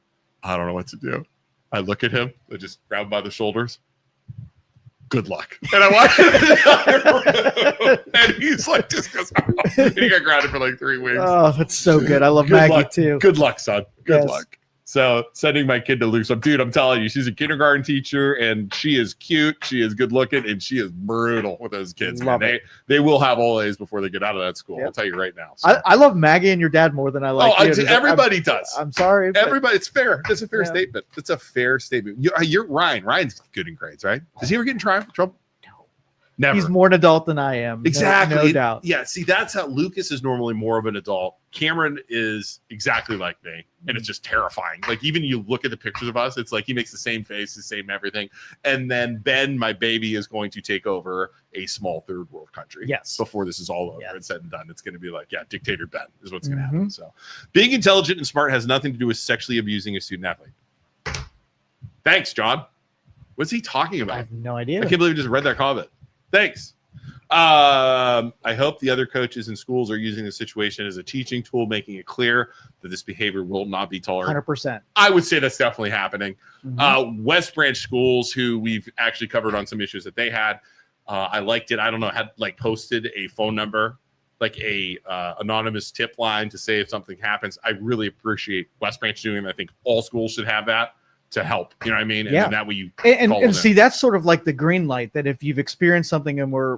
I don't know what to do. I look at him. I just grab him by the shoulders. Good luck. And I watch it. And he's like, just goes, and he got grounded for like 3 weeks. Oh, that's so good. I love Maggie too. Good luck, son. Good Yes. luck. So sending my kid to Luke. So, dude, I'm telling you, she's a kindergarten teacher, and she is cute. She is good looking, and she is brutal with those kids. Love man. They will have all A's before they get out of that school. Yep. I'll tell you right now. So. I love Maggie and your dad more than I like you. Everybody does. I'm sorry. but- Everybody, it's fair. It's a fair Yeah. statement. It's a fair statement. You're Ryan. Ryan's good in grades, right? Does he ever get in trouble? No. Never. He's more an adult than I am. Exactly. No doubt. Yeah. See, that's how Lucas is normally more of an adult. Cameron is exactly like me. And it's just terrifying. Like, even you look at the pictures of us, it's like he makes the same face, the same everything. And then Ben, my baby, is going to take over a small third world country. Yes. Before this is all over Yes. and said and done. It's going to be like, dictator Ben is what's going to happen. So, being intelligent and smart has nothing to do with sexually abusing a student athlete. Thanks, John. What's he talking I about? have no idea. I can't believe you just read that comment. Thanks. I hope the other coaches in schools are using the situation as a teaching tool, making it clear that this behavior will not be tolerated. 100%. I would say that's definitely happening. West Branch schools, who we've actually covered on some issues that they had, I liked it. I don't know, had like posted a phone number, like a anonymous tip line to say if something happens. I really appreciate West Branch doing it. I think all schools should have that to help. You know what I mean? And Yeah. then that way you And see, that's sort of like the green light, that if you've experienced something and we're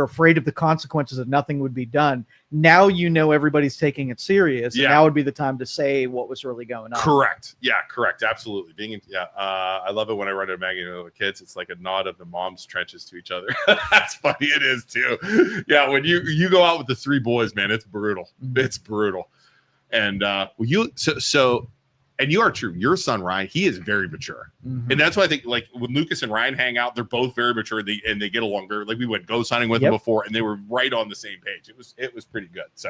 afraid of the consequences, that nothing would be done. Now you know everybody's taking it serious. And now would be the time to say what was really going on. Correct. Yeah, correct. Absolutely. I love it when I run into Maggie and the kids. It's like a nod of the mom's trenches to each other. That's funny. It is too. Yeah, when you go out with the 3 boys, man, it's brutal. It's brutal. And and you are true. Your son, Ryan, he is very mature. And that's why I think, like, when Lucas and Ryan hang out, they're both very mature, and they get along very, like, we went ghost hunting with them before, and they were right on the same page. It was pretty good. So,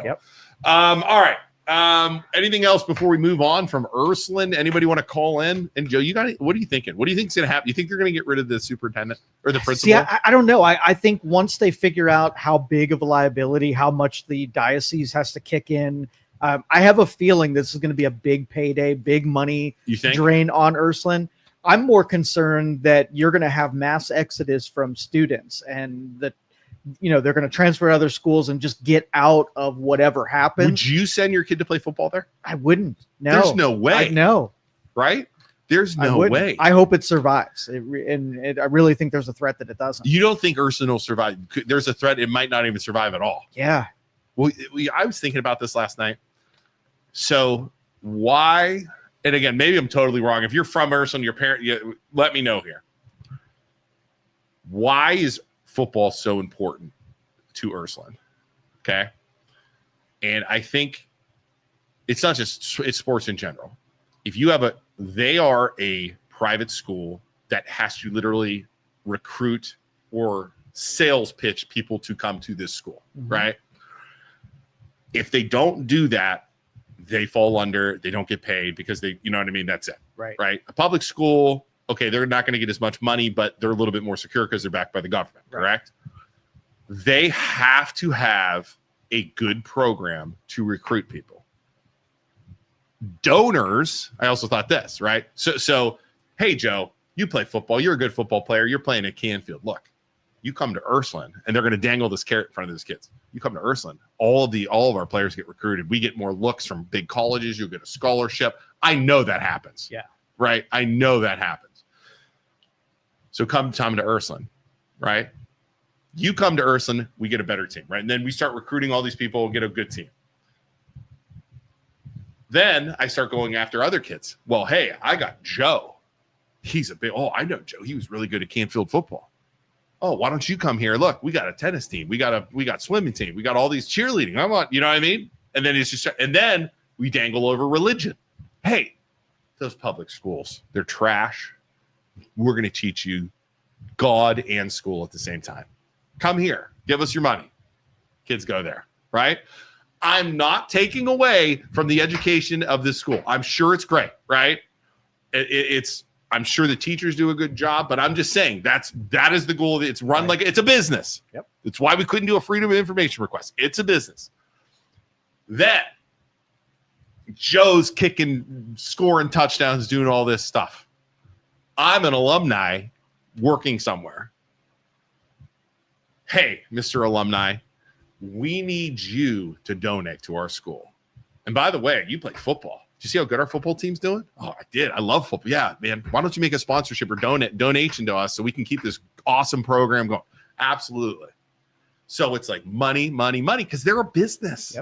all right. Anything else before we move on from Ursuline? Anybody want to call in? And Joe, what are you thinking? What do you think's going to happen? You think they're going to get rid of the superintendent or the principal? See, I don't know. I think once they figure out how big of a liability, how much the diocese has to kick in, I have a feeling this is going to be a big payday, big money drain on Ursuline. I'm more concerned that you're going to have mass exodus from students and that they're going to transfer to other schools and just get out of whatever happens. Would you send your kid to play football there? I wouldn't. No. There's no way. No. Right? There's no way. I hope it survives. I really think there's a threat that it doesn't. You don't think Ursuline will survive? There's a threat it might not even survive at all. Yeah. Well, I was thinking about this last night. So why, and again, maybe I'm totally wrong. If you're from Ursuline, your parent, let me know here. Why is football so important to Ursuline? Okay. And I think it's not just, it's sports in general. If you have they are a private school that has to literally recruit or sales pitch people to come to this school, right? If they don't do that, they fall under, they don't get paid because they, you know what I mean? That's it. Right. A public school, okay, they're not going to get as much money, but they're a little bit more secure because they're backed by the government, correct? They have to have a good program to recruit people. Donors, I also thought this, right? So, hey, Joe, you play football. You're a good football player. You're playing at Canfield. Look, you come to Ursuline, and they're going to dangle this carrot in front of those kids. You come to Ursuline, all of our players get recruited. We get more looks from big colleges. You'll get a scholarship. I know that happens. Yeah. Right? I know that happens. So come to Ursuline, right? You come to Ursuline, we get a better team, right? And then we start recruiting all these people and get a good team. Then I start going after other kids. Well, hey, I got Joe. He's I know Joe. He was really good at Canfield football. Oh, why don't you come here? Look, we got a tennis team. We got swimming team. We got all these cheerleading. I want, you know what I mean? And then then we dangle over religion. Hey, those public schools, they're trash. We're going to teach you God and school at the same time. Come here. Give us your money. Kids go there, right? I'm not taking away from the education of this school. I'm sure it's great, right? I'm sure the teachers do a good job, but I'm just saying that is the goal. It's run like it's a business. Yep. That's why we couldn't do a freedom of information request. It's a business. Then Joe's kicking, scoring touchdowns, doing all this stuff. I'm an alumni working somewhere. Hey, Mr. Alumni, we need you to donate to our school. And by the way, you play football. Do you see how good our football team's doing? Oh, I did. I love football. Yeah, man. Why don't you make a sponsorship or donation to us so we can keep this awesome program going? Absolutely. So it's like money, because they're a business,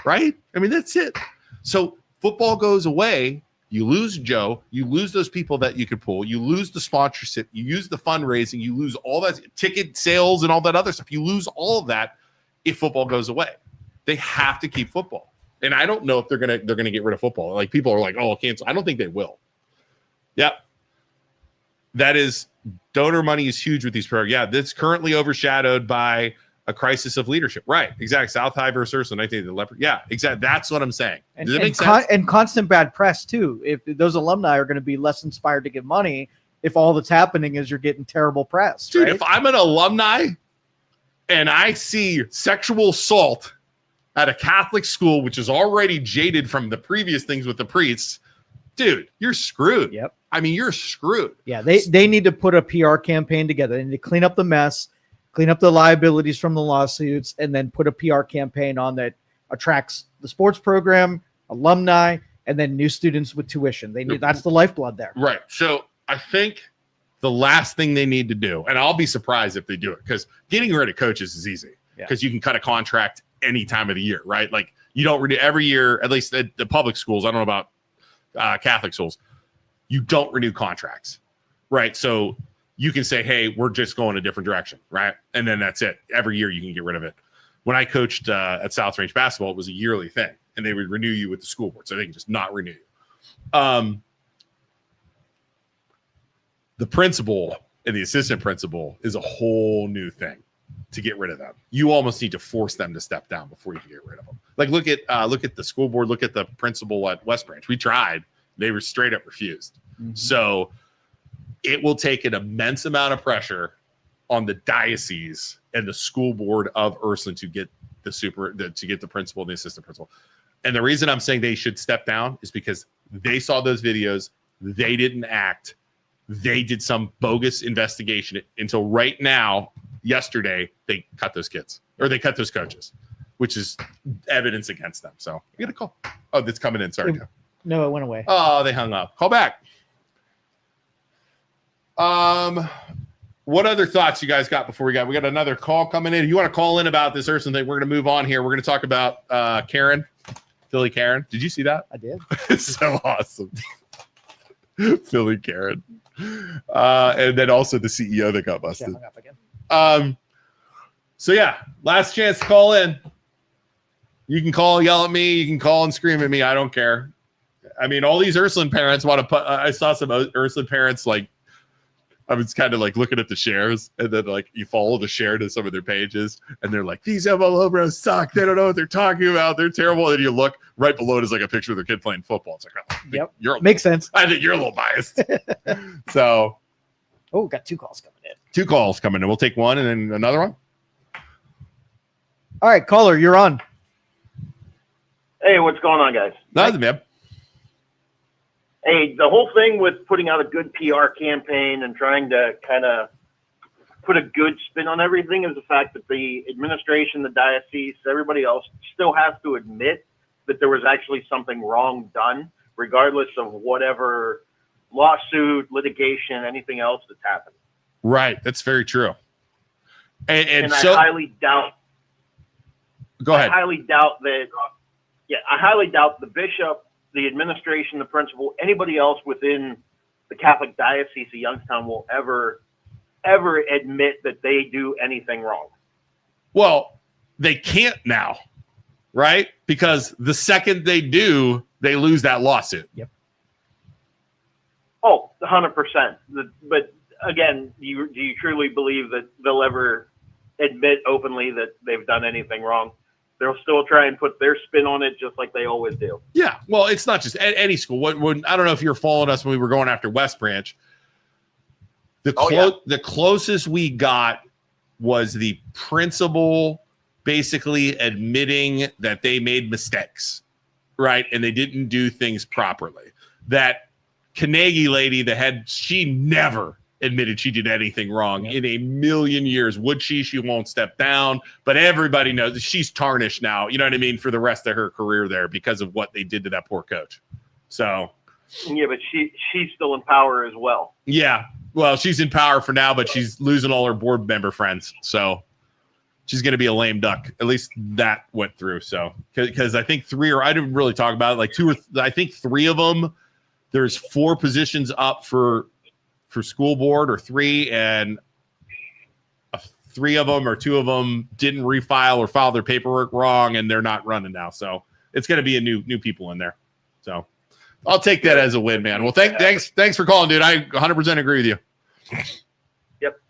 right? I mean, that's it. So football goes away. You lose Joe. You lose those people that you could pull. You lose the sponsorship. You use the fundraising. You lose all that ticket sales and all that other stuff. You lose all of that if football goes away. They have to keep football. And I don't know if they're gonna get rid of football. Like people are like, oh, cancel. I don't think they will. Yep. That is, donor money is huge with these programs. Yeah, that's currently overshadowed by a crisis of leadership. Right. Exactly. South High versus Ursuline, 1980, the Leopard. Yeah, exactly. That's what I'm saying. Does it make sense? And constant bad press too. If those alumni are going to be less inspired to give money, if all that's happening is you're getting terrible press. Dude, right? If I'm an alumni and I see sexual assault at a Catholic school, which is already jaded from the previous things with the priests, dude, you're screwed. Yep. I mean, you're screwed. Yeah, they need to put a PR campaign together. They need to clean up the mess, clean up the liabilities from the lawsuits, and then put a PR campaign on that attracts the sports program, alumni, and then new students with tuition. That's the lifeblood there. Right. So I think the last thing they need to do, and I'll be surprised if they do it, because getting rid of coaches is easy because you can cut a contract any time of the year, right? Like you don't renew every year, at least at the public schools. I don't know about Catholic schools. You don't renew contracts, right? So you can say, hey, we're just going a different direction, right? And then that's it. Every year you can get rid of it. When I coached at South Range basketball, it was a yearly thing, and they would renew you with the school board, so they can just not renew you. The principal and the assistant principal is a whole new thing. to get rid of them. You almost need to force them to step down before you can get rid of them. Like look at the school board, look at the principal at West Branch. We tried. They were straight up refused. Mm-hmm. So it will take an immense amount of pressure on the diocese and the school board of Ursuline to get the principal and the assistant principal. And the reason I'm saying they should step down is because they saw those videos. They didn't act. They did some bogus investigation until right now. Yesterday, they cut those kids or they cut those coaches, which is evidence against them. So you get a call. Oh, that's coming in. Sorry. No, it went away. Oh, they hung up. Call back. What other thoughts you guys got before we got another call coming in? You want to call in about this Ursuline thing? We're going to move on here. We're going to talk about Karen, Philly Karen. Did you see that? I did. It's so awesome. Philly Karen. And then also the CEO that got busted. Yeah, hung up again. So yeah, last chance to call in. You can call, yell at me. You can call and scream at me. I don't care. I mean, all these Ursuline parents want to put. I saw some Ursuline parents like. I was kind of like looking at the shares, and then like you follow the share to some of their pages, and they're like, "These MLO Bros suck. They don't know what they're talking about. They're terrible." And you look right below it is like a picture of their kid playing football. It's like, yep, makes sense. I think you're a little biased. So, got 2 calls coming in. 2 calls coming in. We'll take one and then another one. All right, caller, you're on. Hey, what's going on, guys? Nothing, man. Hey, the whole thing with putting out a good PR campaign and trying to kind of put a good spin on everything is the fact that the administration, the diocese, everybody else still has to admit that there was actually something wrong done, regardless of whatever lawsuit, litigation, anything else that's happened. Right. That's very true. And so, I highly doubt. Go ahead. I highly doubt the bishop, the administration, the principal, anybody else within the Catholic Diocese of Youngstown will ever admit that they do anything wrong. Well, they can't now, right? Because the second they do, they lose that lawsuit. Yep. Oh, 100%. But again, do you truly believe that they'll ever admit openly that they've done anything wrong? They'll still try and put their spin on it just like they always do. Yeah. Well, it's not just any school. When I don't know if you're following us when we were going after West Branch. The closest we got was the principal basically admitting that they made mistakes, right? And they didn't do things properly. That Carnegie lady, she never admitted she did anything wrong in a million years. Would she? She won't step down. But everybody knows that she's tarnished now, you know what I mean, for the rest of her career there because of what they did to that poor coach. So. Yeah, but she's still in power as well. Yeah. Well, she's in power for now, but she's losing all her board member friends. So she's going to be a lame duck. At least that went through. So because I think I didn't really talk about it, like I think 3 of them, there's 4 positions up for school board or 3, and 3 of them or 2 of them didn't refile or file their paperwork wrong, and they're not running now. So it's going to be a new people in there. So I'll take that as a win, man. Well, thanks for calling, dude. I 100% agree with you. Yep.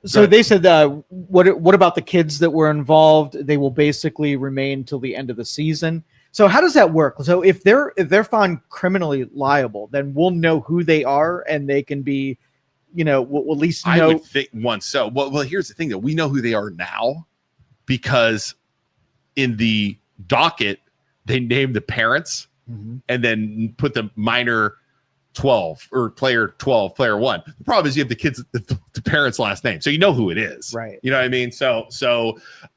So they said what about the kids that were involved? They will basically remain till the end of the season. So how does that work? So if they're found criminally liable, then we'll know who they are, and they can be, we'll at least know. I would think once. So well, here's the thing that we know who they are now, because in the docket they named the parents and then put the minor 12 or player 12, player 1. The problem is you have the kids, the parents' last name, so you know who it is, right? You know what I mean? So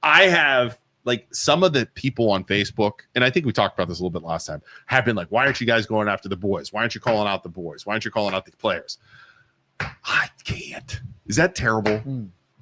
I have. Like some of the people on Facebook, and I think we talked about this a little bit last time, have been like, why aren't you guys going after the boys? Why aren't you calling out the boys? Why aren't you calling out the players? I can't. Is that terrible?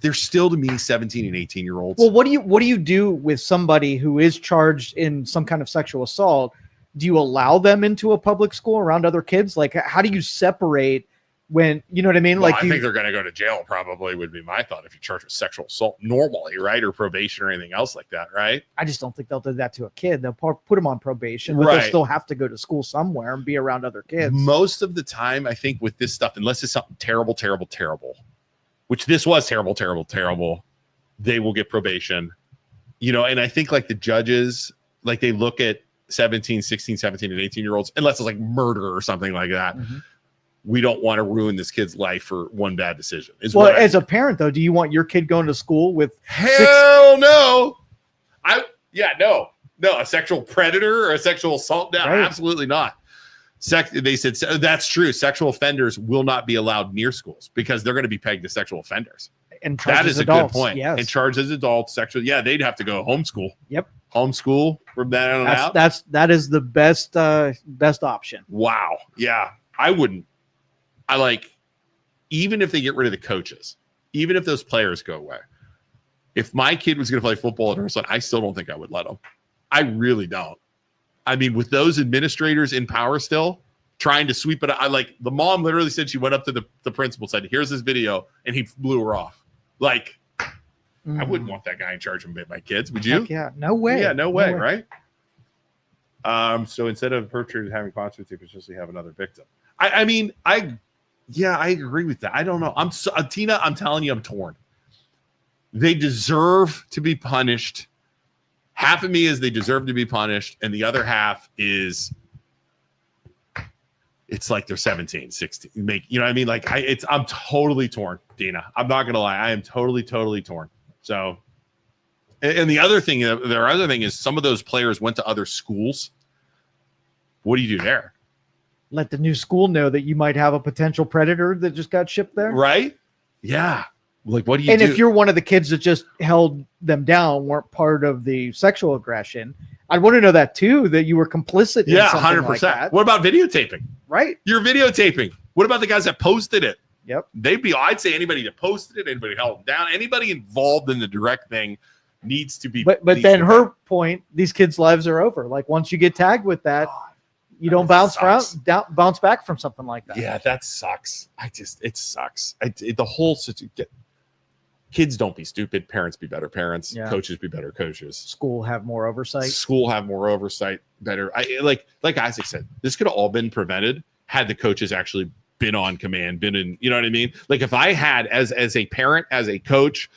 They're still, to me, 17 and 18-year-olds. Well, what do you do with somebody who is charged in some kind of sexual assault? Do you allow them into a public school around other kids? Like, how do you separate when, you know what I mean? Well, I think they're going to go to jail, probably would be my thought, if you charge with sexual assault normally, right? Or probation or anything else like that, right? I just don't think they'll do that to a kid. They'll put them on probation, but they'll still have to go to school somewhere and be around other kids. Most of the time, I think with this stuff, unless it's something terrible, which this was terrible, terrible, terrible, they will get probation. And I think like the judges, like they look at 17, 16, 17, and 18-year-olds, unless it's like murder or something like that. Mm-hmm. We don't want to ruin this kid's life for one bad decision. Well, as a parent, though, do you want your kid going to school with no. No, a sexual predator or a sexual assault? No, right. Absolutely not. They said that's true. Sexual offenders will not be allowed near schools because they're going to be pegged as sexual offenders. And that is adults, a good point. Yes. And charged as adults, sexual. Yeah, they'd have to go homeschool. Yep. Homeschool from that on out. That is the best option. Wow. Yeah. I wouldn't. I like, even if they get rid of the coaches, even if those players go away, if my kid was going to play football at Ursuline, I still don't think I would let him. I really don't. I mean, with those administrators in power still trying to sweep it, the mom literally said she went up to the principal, said, "Here's this video," and he blew her off. Like, I wouldn't want that guy in charge of my kids. Would you? Heck yeah, no way. Yeah, no way, right? So instead of perpetrators having consequences, they potentially have another victim. I agree with that. I don't know. Tina, I'm telling you, I'm torn. They deserve to be punished. Half of me is they deserve to be punished, and the other half is it's like they're 17, 16. You know what I mean? Like I'm totally torn, Dina. I'm not gonna lie. I am totally torn. So, and the other thing, their other thing is some of those players went to other schools. What do you do there? Let the new school know that you might have a potential predator that just got shipped there. Right? Yeah. Like, what do you do? And if you're one of the kids that just held them down, weren't part of the sexual aggression, I'd want to know that too, that you were complicit in something 100%. Like that. What about videotaping? Right. You're videotaping. What about the guys that posted it? Yep. I'd say anybody that posted it, anybody held them down, anybody involved in the direct thing needs to be. But then her point, these kids' lives are over. Like once you get tagged with that, you don't bounce back from something like that. Yeah, that sucks. It sucks. The whole situation. Kids don't be stupid. Parents be better parents. Yeah. Coaches be better coaches. School have more oversight. Better. Like Isaac said, this could have all been prevented had the coaches actually been on command, been in, you know what I mean? Like if I had, as a parent, as a coach,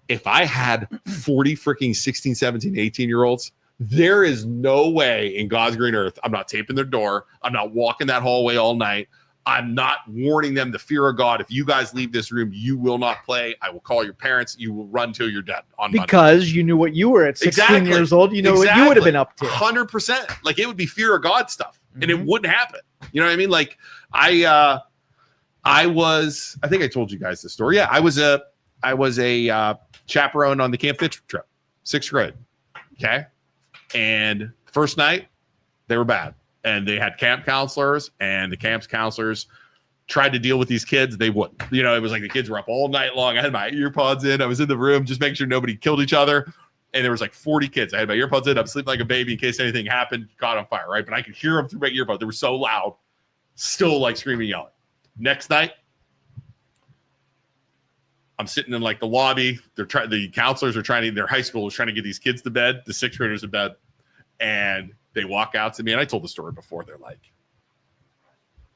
if I had 40 freaking 16, 17, 18-year-olds, there is no way in God's green earth I'm not taping their door. I'm not walking that hallway all night. I'm not warning them the fear of God. If you guys leave this room, you will not play. I will call your parents. You will run till you're dead on because Monday. You knew what you were at 16 years old. You know what you would have been up to. 100%. Like it would be fear of God stuff, and it wouldn't happen. You know what I mean? Like I think I told you guys the story. Yeah, I was a chaperone on the Camp Fitch trip, 6th grade. Okay, and first night they were bad. And they had camp counselors, and the camp's counselors tried to deal with these kids. They wouldn't. You know, it was like the kids were up all night long. I had my ear pods in. I was in the room just making sure nobody killed each other. And there was like 40 kids. I had my ear pods in. I'm sleeping like a baby in case anything happened, caught on fire, right? But I could hear them through my ear pods. They were so loud, still like screaming, yelling. Next night, I'm sitting in like the lobby. The counselors are their high school is trying to get these kids to bed, the 6th graders to bed. And they walk out to me, and I told the story before. They're like,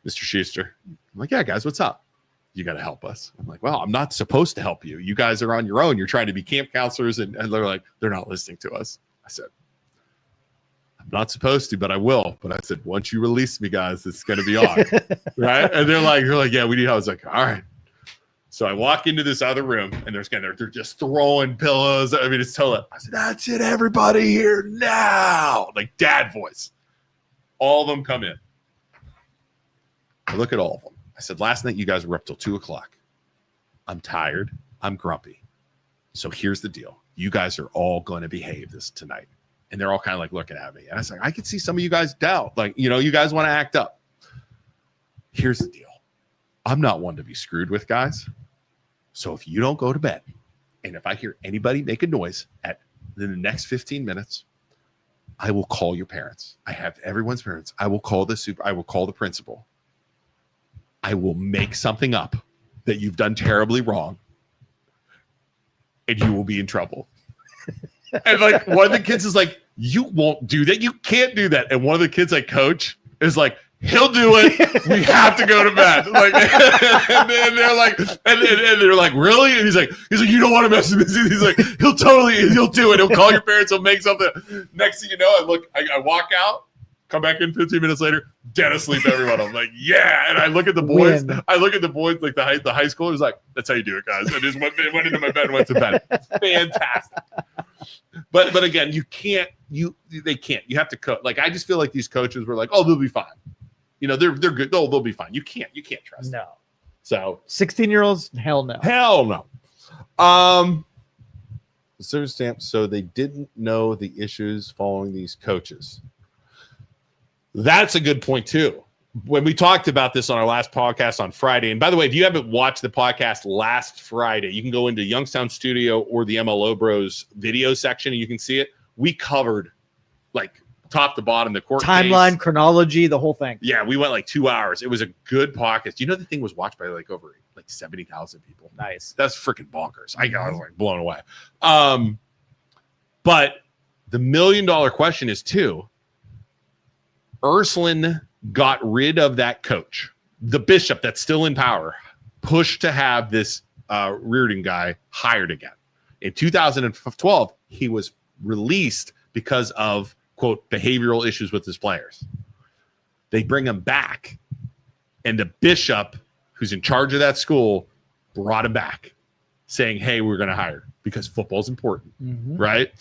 "Mr. Schuster." I'm like, "Yeah, guys, what's up? You got to help us." I'm like, "Well, I'm not supposed to help you. You guys are on your own. You're trying to be camp counselors." And they're like, "They're not listening to us." I said, "I'm not supposed to, but I will." But I said, "Once you release me, guys, it's going to be on." Right? And they're like, "Yeah, we need help." I was like, "All right." So I walk into this other room, and they're just throwing pillows. I mean, it's totally. I said, "That's it, everybody here now!" Like dad voice. All of them come in. I look at all of them. I said, "Last night you guys were up till 2:00. I'm tired. I'm grumpy. So here's the deal. You guys are all going to behave this tonight." And they're all kind of like looking at me. And I was like, I could see some of you guys doubt. Like, you guys want to act up. Here's the deal. I'm not one to be screwed with, guys. So if you don't go to bed, and if I hear anybody make a noise in the next 15 minutes, I will call your parents. I have everyone's parents. I will call I will call the principal. I will make something up that you've done terribly wrong, and you will be in trouble. And like one of the kids is like, "You won't do that. You can't do that." And one of the kids I coach is like, He'll do it. We have to go to bed. Like, and they're like, and they're like, really? And he's like, you don't want to mess with this. He's like, he'll do it. He'll call your parents. He'll make something. Next thing you know, I walk out, come back in 15 minutes later, dead asleep. Everyone. I'm like, yeah. And I look at the boys. Like the high schoolers. Like, that's how you do it, guys. I just went into my bed and went to bed. It's fantastic. But again, they can't. You have to coach. Like, I just feel like these coaches were like, oh, they'll be fine. You know, they're good. They'll be fine. You can't trust them. No. So 16-year-olds, hell no. Hell no. So they didn't know the issues following these coaches. That's a good point too. When we talked about this on our last podcast on Friday, and by the way, if you haven't watched the podcast last Friday, you can go into Youngstown Studio or the MLO Bros video section and you can see it. We covered like top to bottom, the court timeline, case. chronology, the whole thing. Yeah, we went like 2 hours. It was a good podcast. You know, the thing was watched by over 70,000 people. Nice. That's freaking bonkers. I was like blown away. But the $1 million question is too, Ursuline got rid of that coach, the bishop that's still in power, pushed to have this Reardon guy hired again. In 2012, he was released because of, quote, behavioral issues with his players. They bring him back, and the bishop, who's in charge of that school, brought him back, saying, hey, we're going to hire because football's important, right?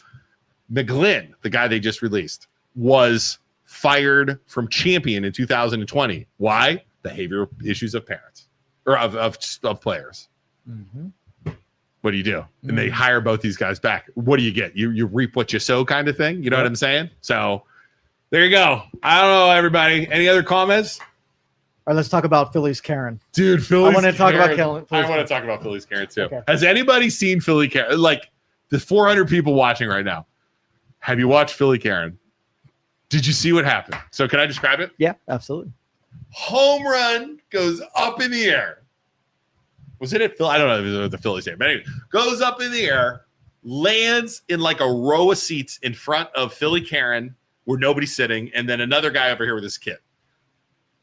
McGlynn, the guy they just released, was fired from Champion in 2020. Why? Behavioral issues of parents or of players. What do you do? And they hire both these guys back. What do you get? You reap what you sow kind of thing. You know what I'm saying? So there you go. I don't know, everybody. Any other comments? All right, let's talk about Phillies Karen. Dude, Phillies I want to talk about Karen. Phillies I want to talk about Phillies Karen too. Okay. Has anybody seen Philly Karen? Like the 400 people watching right now. Have you watched Philly Karen? Did you see what happened? So can I describe it? Yeah, absolutely. Home run goes up in the air. Was it at Philly? I don't know if it was the Phillies game, but anyway, goes up in the air, lands in like a row of seats in front of Philly Karen where nobody's sitting, and then another guy over here with his kid.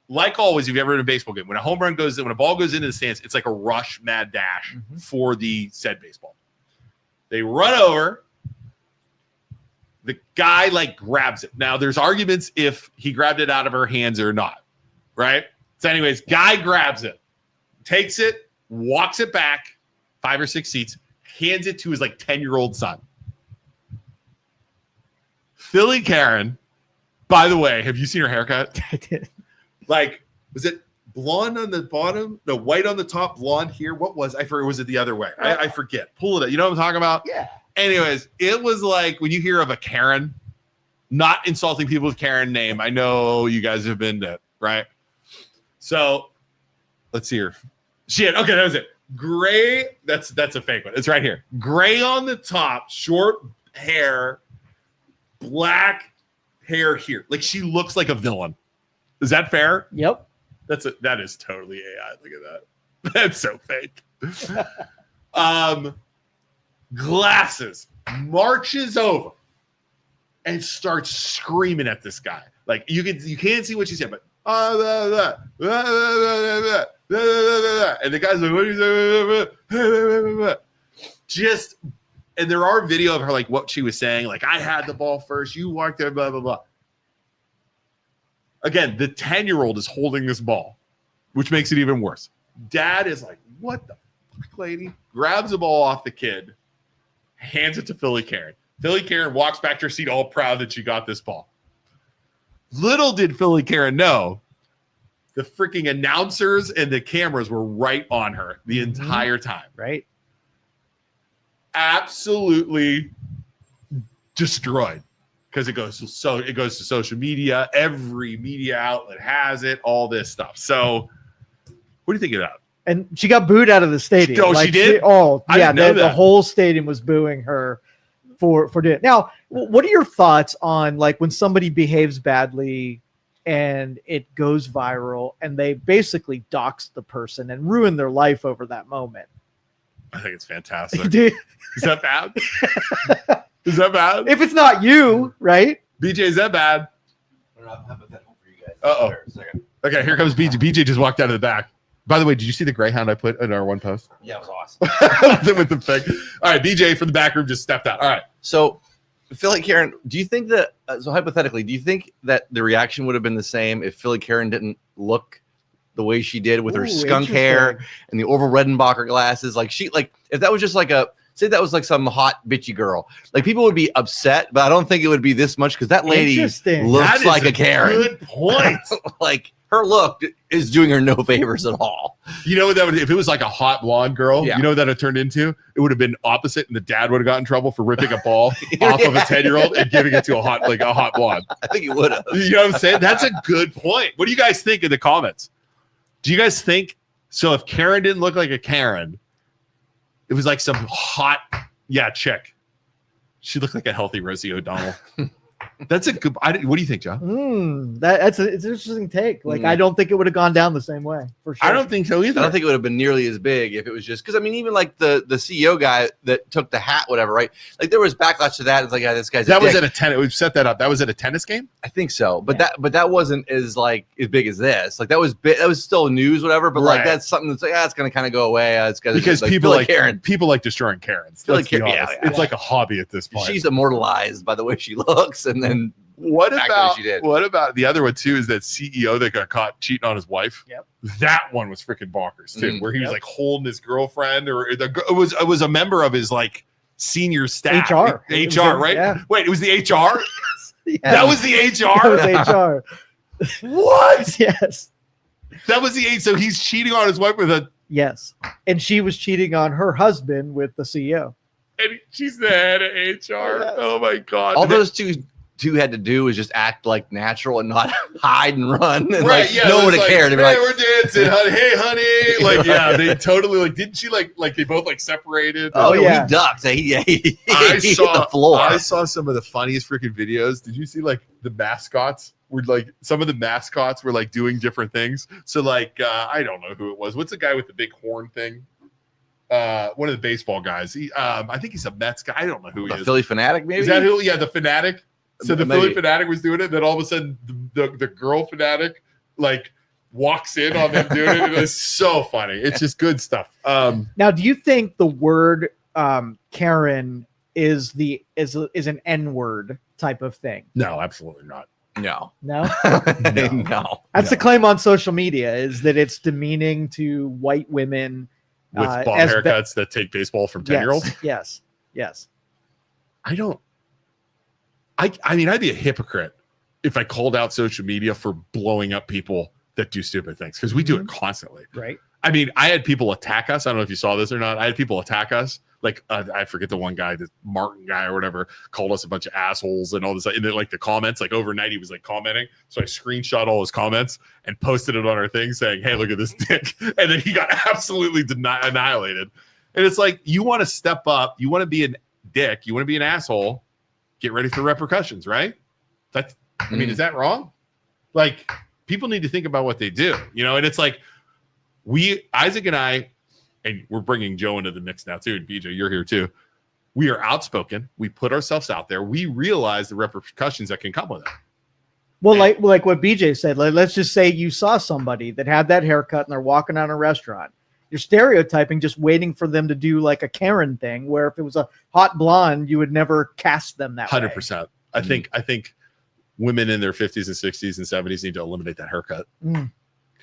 Like always, if you've ever been in a baseball game, when a home run goes in, when a ball goes into the stands, it's like a rush, mad dash for the said baseball. They run over. The guy like grabs it. Now, there's arguments if he grabbed it out of her hands or not, right? So anyways, guy grabs it, takes it, walks it back 5 or 6 seats, hands it to his like 10-year-old son. Philly Karen, by the way, have you seen her haircut? I did. Like, was it blonde on the bottom? No, white on the top, blonde here. What was I forget? Was it the other way? I forget. Pull it up. You know what I'm talking about? Yeah. Anyways, it was like when you hear of a Karen, not insulting people with Karen name. I know you guys have been to, right? So let's see here. Shit. Okay, that was it. Gray. That's a fake one. It's right here. Gray on the top, short hair, black hair here. Like she looks like a villain. Is that fair? Yep. That is totally AI. Look at that. That's so fake. Glasses, marches over and starts screaming at this guy. Like you can't see what she said, but and the guy's like, what are you saying? And there are video of her like what she was saying, like I had the ball first, you walked there, blah blah blah. Again, the 10-year-old is holding this ball, which makes it even worse. Dad is like, what the fuck, lady? Grabs the ball off the kid, hands it to Philly Karen. Philly Karen walks back to her seat all proud that she got this ball. Little did Philly Karen know, the freaking announcers and the cameras were right on her the entire time. Right. Absolutely destroyed. Because it goes to social media, every media outlet has it, all this stuff. So, what do you think of that? And she got booed out of the stadium. Oh, she did? I didn't know that. The whole stadium was booing her for doing it. Now, what are your thoughts on like when somebody behaves badly and it goes viral and they basically dox the person and ruin their life over that moment? I think it's fantastic. Dude. Is that bad? Is that bad? If it's not you, right? BJ, is that bad? I don't know, how about that for you guys? Uh-oh. A second. Okay, here comes BJ. BJ just walked out of the back. By the way, did you see the Greyhound I put in our one post? Yeah, it was awesome. With the thing. All right, BJ from the back room just stepped out. All right. So, Philly Karen, do you think that, so hypothetically, do you think that the reaction would have been the same if Philly Karen didn't look the way she did with her skunk hair and the Orville Redenbacher glasses? Like, if that was just like say that was like some hot bitchy girl, like people would be upset, but I don't think it would be this much because that lady looks like a Karen. Good point. Like, her look is doing her no favors at all. You know what that would, if it was like a hot blonde girl, you know what that would turned into? It would have been opposite, and the dad would have gotten in trouble for ripping a ball off of a 10-year-old and giving it to a hot blonde. I think he would have. You know what I'm saying? That's a good point. What do you guys think in the comments? Do you guys think so? If Karen didn't look like a Karen, it was like some hot, chick. She looked like a healthy Rosie O'Donnell. That's a good. What do you think, John? It's an interesting take. Like, I don't think it would have gone down the same way. For sure, I don't think so either. I don't think it would have been nearly as big if it was just because I mean, even like the CEO guy that took the hat, whatever, right? Like there was backlash to that. It's like, this guy's that was at a tennis. We've set that up. That was at a tennis game. I think so, but that wasn't as big as this. Like that was big. That was still news, whatever. But like that's something that's like it's going to kind of go away. It's because like, people like Karen. People like destroying Karens. It's like a hobby at this point. She's immortalized by the way she looks, and then. What about the other one too? Is that CEO that got caught cheating on his wife? Yep. That one was freaking bonkers too, where he was like holding his girlfriend, or it was a member of his like senior staff. HR, right? Yeah. Wait, it was the HR. Yes. That was the HR. That was HR. What? Yes. That was the So he's cheating on his wife with a. Yes, and she was cheating on her husband with the CEO. And she's the head of HR. Yes. Oh my god! All those two had to do was just act like natural and not hide and run. And no one would have cared. Hey, we're dancing, honey. Hey, honey. Like, they totally like. Didn't she like they both like separated? Oh yeah, he ducked. He hit the floor. I saw some of the funniest freaking videos. Did you see like the mascots? Were like some of the mascots were like doing different things. So like I don't know who it was. What's the guy with the big horn thing? One of the baseball guys. I think he's a Mets guy. I don't know who he is. Philly Fanatic, maybe. Is that who? Yeah, the Fanatic. So the Philly Fanatic was doing it. Then all of a sudden, the girl Fanatic like walks in on them doing it. And it's so funny. It's just good stuff. Now, do you think the word Karen is an N-word type of thing? No, absolutely not. No. No. No. That's the claim on social media, is that it's demeaning to white women with bald haircuts that take baseball from 10-year-olds. Yes. I mean, I'd be a hypocrite if I called out social media for blowing up people that do stupid things, because we do it constantly. Right. I mean, I had people attack us. I don't know if you saw this or not. I had people attack us. Like, I forget the one guy, the Martin guy or whatever, called us a bunch of assholes and all this. And then, like, the comments, like, overnight, he was, like, commenting. So I screenshot all his comments and posted it on our thing saying, hey, look at this dick. And then he got absolutely annihilated. And it's like, you want to step up. You want to be a dick. You want to be an asshole. Get ready for repercussions, right? I mean, is that wrong? Like, people need to think about what they do, and it's like Isaac and I, and we're bringing Joe into the mix now too, and BJ, you're here too. We are outspoken. We put ourselves out there. We realize the repercussions that can come with it. Well, like what BJ said, let's just say you saw somebody that had that haircut and they're walking out of a restaurant. You're stereotyping, just waiting for them to do like a Karen thing, where if it was a hot blonde, you would never cast them that 100%. way. I think women in their 50s and 60s and 70s need to eliminate that haircut.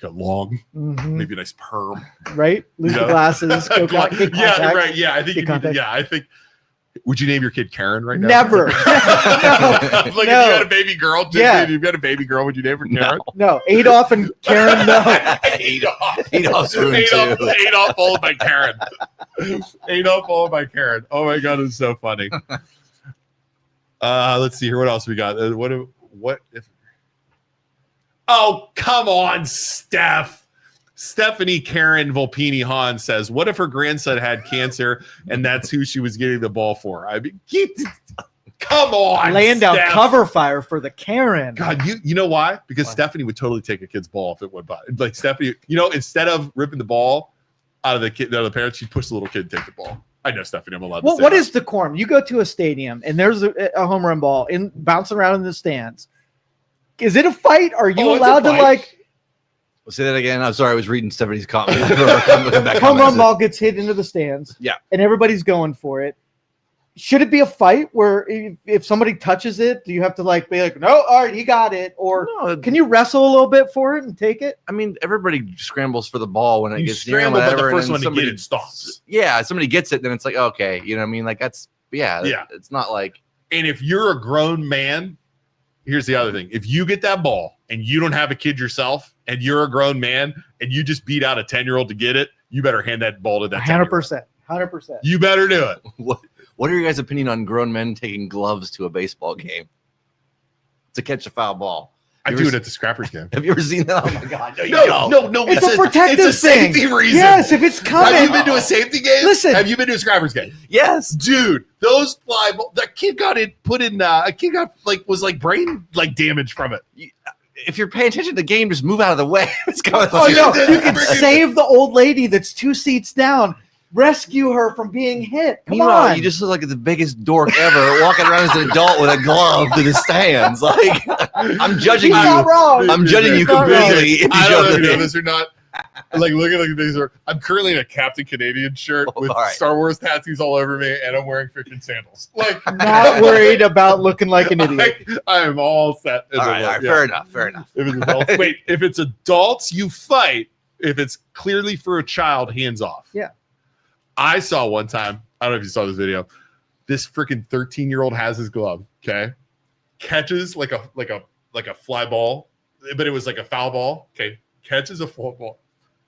Go long, maybe a nice perm. Right? Lose the glasses. Go yeah, right. Yeah, I think I think. Would you name your kid Karen right now? Never. Like if you had a baby girl, if you've got a baby girl, would you name her Karen? No. Adolf and Karen, no. Adolf followed by Karen. Adolf followed by Karen. Oh my god, it's so funny. Let's see here. What else we got? What if? Oh, come on, Stephanie Karen Volpini Hahn says, what if her grandson had cancer and that's who she was getting the ball for? I mean, come on. Laying down cover fire for the Karen. God, you know why? Because Stephanie would totally take a kid's ball if it went by. Like Stephanie, instead of ripping the ball out of the parents, she'd push the little kid and take the ball. I know, Stephanie, I'm allowed to say what is decorum? You go to a stadium and there's a home run ball bouncing around in the stands. Is it a fight? Are you allowed to Say that again. I'm sorry. I was reading somebody's comment. Home run ball gets hit into the stands. Yeah. And everybody's going for it. Should it be a fight where if somebody touches it, do you have to be like, no, all right, you got it? Or can you wrestle a little bit for it and take it? I mean, everybody scrambles for the ball when it gets scramble, but the first one to get it stops. Yeah, somebody gets it, then it's like, okay, you know what I mean? Like that's it's not like. And if you're a grown man, here's the other thing. If you get that ball and you don't have a kid yourself and you're a grown man and you just beat out a 10-year-old to get it, you better hand that ball to that 100%. 100%. You better do it. What are your guys' opinion on grown men taking gloves to a baseball game to catch a foul ball? I do it at the Scrappers game. Have you ever seen that? Oh my God! No. It's a protective thing. It's a safety reason. Yes, if it's coming. Have you been to a safety game? Listen. Have you been to a Scrappers game? Yes, dude. Those fly balls. That kid got was brain damage from it. If you're paying attention to the game, just move out of the way. It's going. Oh no! You can save the old lady that's 2 seats down. Rescue her from being hit. Come on. You just look like the biggest dork ever walking around as an adult with a glove to the stands. Like, I'm judging you. Not wrong. I'm judging you completely. I don't know if you know this or not. Look at these. I'm currently in a Captain Canadian shirt with Star Wars tattoos all over me, and I'm wearing freaking sandals. Not worried about looking like an idiot. I am all set. All right, fair enough. If it's adults, if it's adults, you fight. If it's clearly for a child, hands off. Yeah. I saw one time, I don't know if you saw this video, this freaking 13-year-old has his glove, okay? Catches like a fly ball, but it was like a foul ball, okay? Catches a football.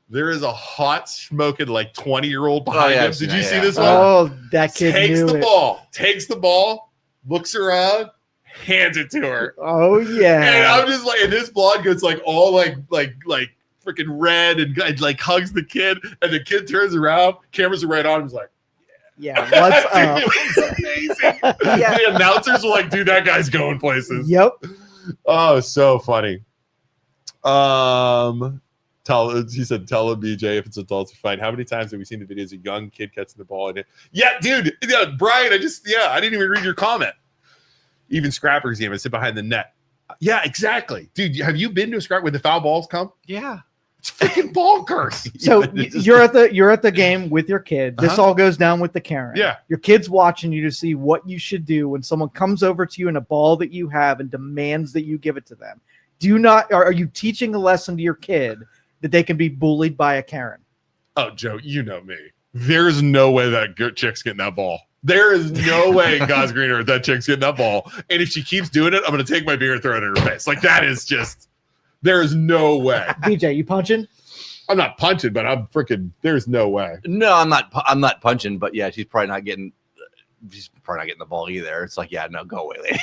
There is a hot smoking 20-year-old behind him. Did you see this one? Oh, that kid takes the ball, looks around, hands it to her. Oh yeah. And I'm just and this blonde gets all freaking red and hugs the kid, and the kid turns around, cameras are right on him, he's like, yeah, what's up? It was amazing. Yeah. The announcers were like, dude, that guy's going places. Yep. Oh, so funny. He said, tell him, BJ, if it's adults to fight. How many times have we seen the videos of a young kid catching the ball? Yeah, dude. Yeah, Brian, I didn't even read your comment. Even Scrappers game, I sit behind the net. Yeah, exactly. Dude, have you been to a scrap where the foul balls come? Yeah. It's freaking bonkers. So you're at the game with your kid. This all goes down with the Karen. Yeah. Your kid's watching you to see what you should do when someone comes over to you in a ball that you have and demands that you give it to them. Are you teaching a lesson to your kid that they can be bullied by a Karen? Oh, Joe, you know me. There's no way that chick's getting that ball. There is no way in God's green earth that chick's getting that ball. And if she keeps doing it, I'm going to take my beer and throw it in her face. That is just, there is no way. BJ, you punching? I'm not punching, but I'm freaking, there's no way. No, I'm not punching, but yeah, she's probably not getting the ball either. It's no, go away, lady.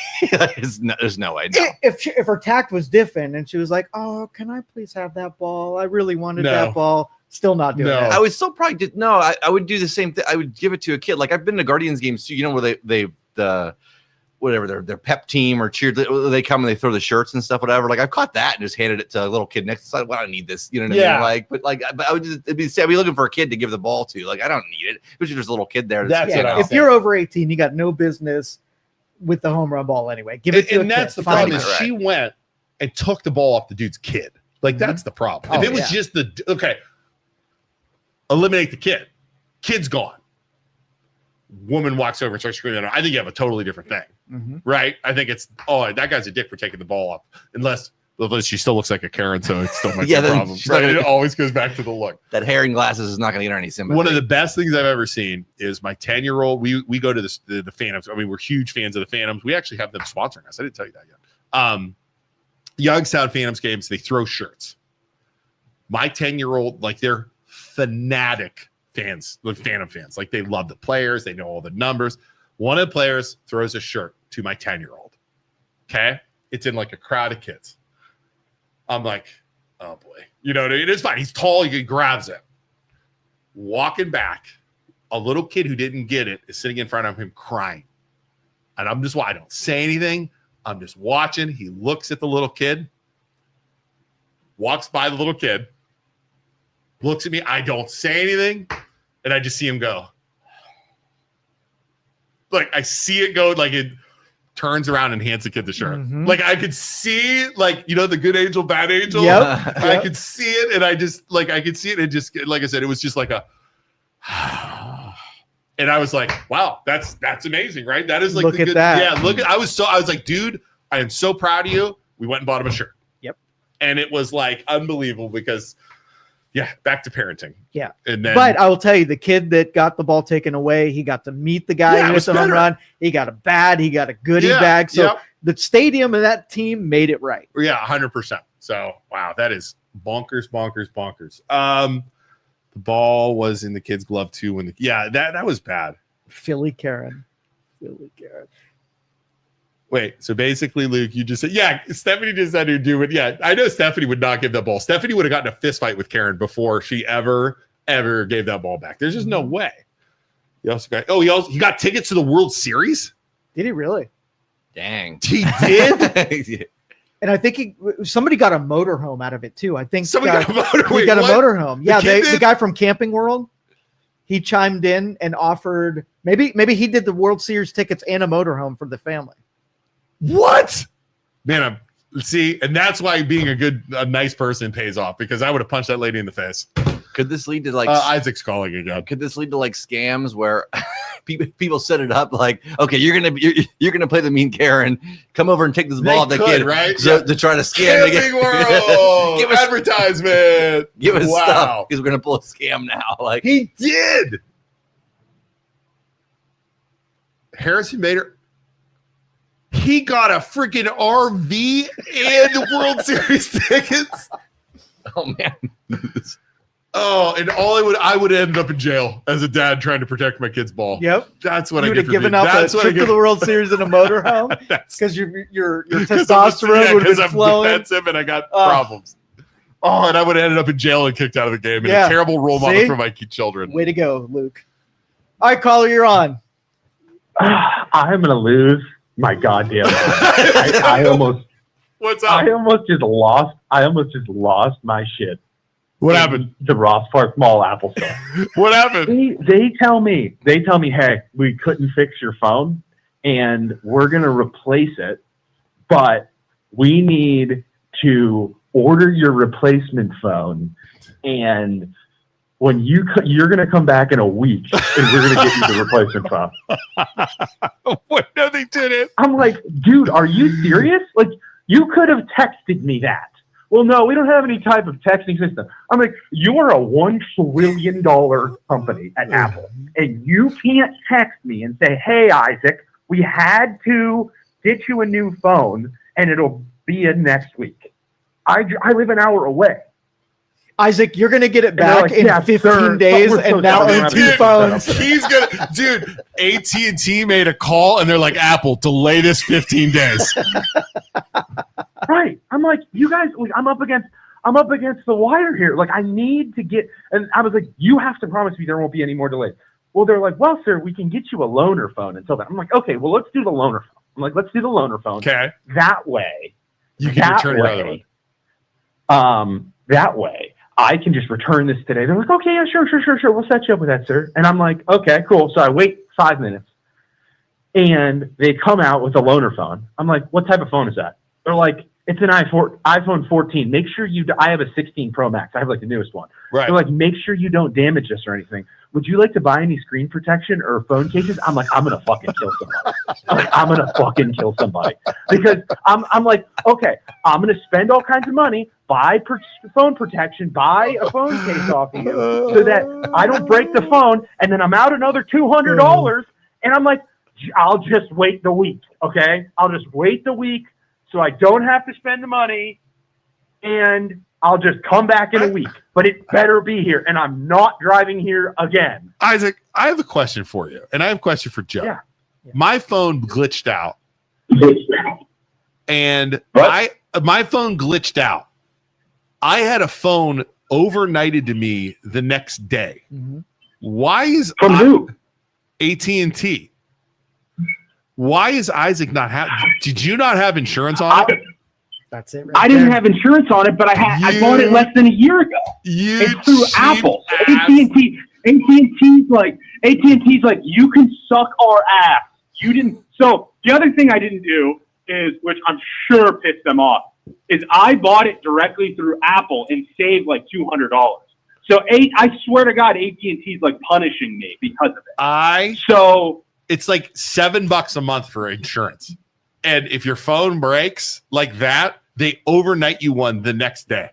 There's no way. No. If her tact was different and she was like, oh, can I please have that ball? I really wanted that ball. Still not doing it. I would still probably I would do the same thing. I would give it to a kid. I've been to Guardians games too, where their pep team or cheer, they come and they throw the shirts and stuff, whatever. I've caught that and just handed it to a little kid next to it. Well, I don't need this. You know what I mean? But I would I'd be looking for a kid to give the ball to. I don't need it. Especially there's a little kid there. If you're over 18, you got no business with the home run ball anyway. Give it to and that's the problem is she went and took the ball off the dude's kid. That's the problem. If it was just eliminate the kid. Kid's gone. Woman walks over and starts screaming. I think you have a totally different thing, right? I think it's that guy's a dick for taking the ball off, unless she still looks like a Karen, so it's still my problem. Right? It always goes back to the look. That hair and glasses is not going to get her any sympathy. One of the best things I've ever seen is my 10-year-old. We go to the Phantoms. I mean, we're huge fans of the Phantoms. We actually have them sponsoring us. I didn't tell you that yet. Youngstown Phantoms games. They throw shirts. My 10-year-old, they're fanatic fans, Phantom fans. They love the players. They know all the numbers. One of the players throws a shirt to my 10-year-old. Okay. It's in a crowd of kids. I'm like, oh boy. You know what I mean? It's fine. He's tall. He grabs it. Walking back, a little kid who didn't get it is sitting in front of him crying. And I'm just, I don't say anything. I'm just watching. He looks at the little kid, walks by the little kid, looks at me. I don't say anything. And I just see him go. I see it go turns around and hands the kid the shirt. Mhm. Like I could see, like, you know, the good angel, bad angel. Yep. I could see it, and I just like I could see it, and just like I said, it was just like a and I was like, wow, that's amazing, right? That is like Look the at good, that. yeah. Look at I was like, dude, I am so proud of you. We went and bought him a shirt. Yep. And it was like unbelievable because back to parenting. Yeah. And then But I will tell you, the kid that got the ball taken away, he got to meet the guy who hit the home run. He got a bat. He got a goodie bag. So the stadium and that team made it right. Yeah, 100%. So, wow, that is bonkers. The ball was in the kid's glove too. That was bad. Philly Karen. Wait, so basically, Luke, you just said, Stephanie just said to do it. Yeah, I know Stephanie would not give that ball. Stephanie would have gotten a fist fight with Karen before she ever gave that ball back. There's just no way. He got tickets to the World Series. Did he really? Dang. He did? And I think somebody got a motorhome out of it too. I think somebody got a motorhome. We got a motorhome. Yeah, the guy from Camping World, he chimed in and offered maybe he did the World Series tickets and a motorhome for the family. What? Man, and that's why being a nice person pays off, because I would have punched that lady in the face. Could this lead to like Isaac's calling again? Could this lead to like scams where people set it up like, okay, you're gonna play the mean Karen, come over and take this ball off the kid, right? So, to try to scam Camping World give us advertisement. Give us stuff because we're gonna pull a scam now. Like he did. Harrison Bader. He got a freaking RV and the World Series tickets. Oh man. Oh, and I would end up in jail as a dad trying to protect my kid's ball. Yep, that's what I would have given up a trip to the World Series in a motorhome because your testosterone would have been flowing. Defensive, and I got problems. Oh, and I would have ended up in jail and kicked out of the game. And a terrible role model for my children. Way to go, Luke! All right, caller, you're on. I'm gonna lose my goddamn mind. I almost. What's up? I almost just lost my shit. What happened? The Ross Park Mall Apple Store. What happened? They tell me, hey, we couldn't fix your phone and we're going to replace it, but we need to order your replacement phone. And when you're going to come back in a week and we're going to get you the replacement phone. What? No, they didn't. I'm like, dude, are you serious? Like, you could have texted me that. Well, no, we don't have any type of texting system. I'm like, you are a $1 trillion company at Apple, and you can't text me and say, hey, Isaac, we had to get you a new phone, and it'll be in next week. I live an hour away. Isaac, you're going to get it back in 15 days, and now own 2 phones. He's going to, dude, AT&T made a call, and they're like, Apple, delay this 15 days. Right. I'm like, you guys, like, I'm up against the wire here. Like, I need to get, and I was like, you have to promise me there won't be any more delays. Well, they're like, well, sir, we can get you a loaner phone until then. I'm like, okay, well, let's do the loaner phone. I'm like, let's do the loaner phone. Okay. That way. You can return your other one. That way, I can just return this today. They're like, okay, yeah, sure. We'll set you up with that, sir. And I'm like, okay, cool. So I wait 5 minutes. And they come out with a loaner phone. I'm like, what type of phone is that? They're like, it's an iPhone 14. Make sure I have a 16 Pro Max. I have like the newest one. Right. They're like, make sure you don't damage this or anything. Would you like to buy any screen protection or phone cases? I'm like, I'm going to fucking kill somebody. Because I'm like, okay, I'm going to spend all kinds of money, buy phone protection, buy a phone case off of you so that I don't break the phone. And then I'm out another $200. And I'm like, I'll just wait the week. Okay. I'll just wait the week. So I don't have to spend the money, and I'll just come back in a week. But it better be here, and I'm not driving here again. Isaac, I have a question for you, and I have a question for Joe. Yeah. My phone glitched out, and my phone glitched out. I had a phone overnighted to me the next day. Mm-hmm. Why is from who? AT&T. Why is Isaac not did you not have insurance on it? That's it. I didn't have insurance on it, but I bought it less than a year ago. It's through Apple. AT&T's like, you can suck our ass. You didn't. So the other thing I didn't do is, which I'm sure pissed them off, is I bought it directly through Apple and saved like $200. So I swear to God, AT&T's like punishing me because of it. It's like $7 a month for insurance. And if your phone breaks like that, they overnight you one the next day.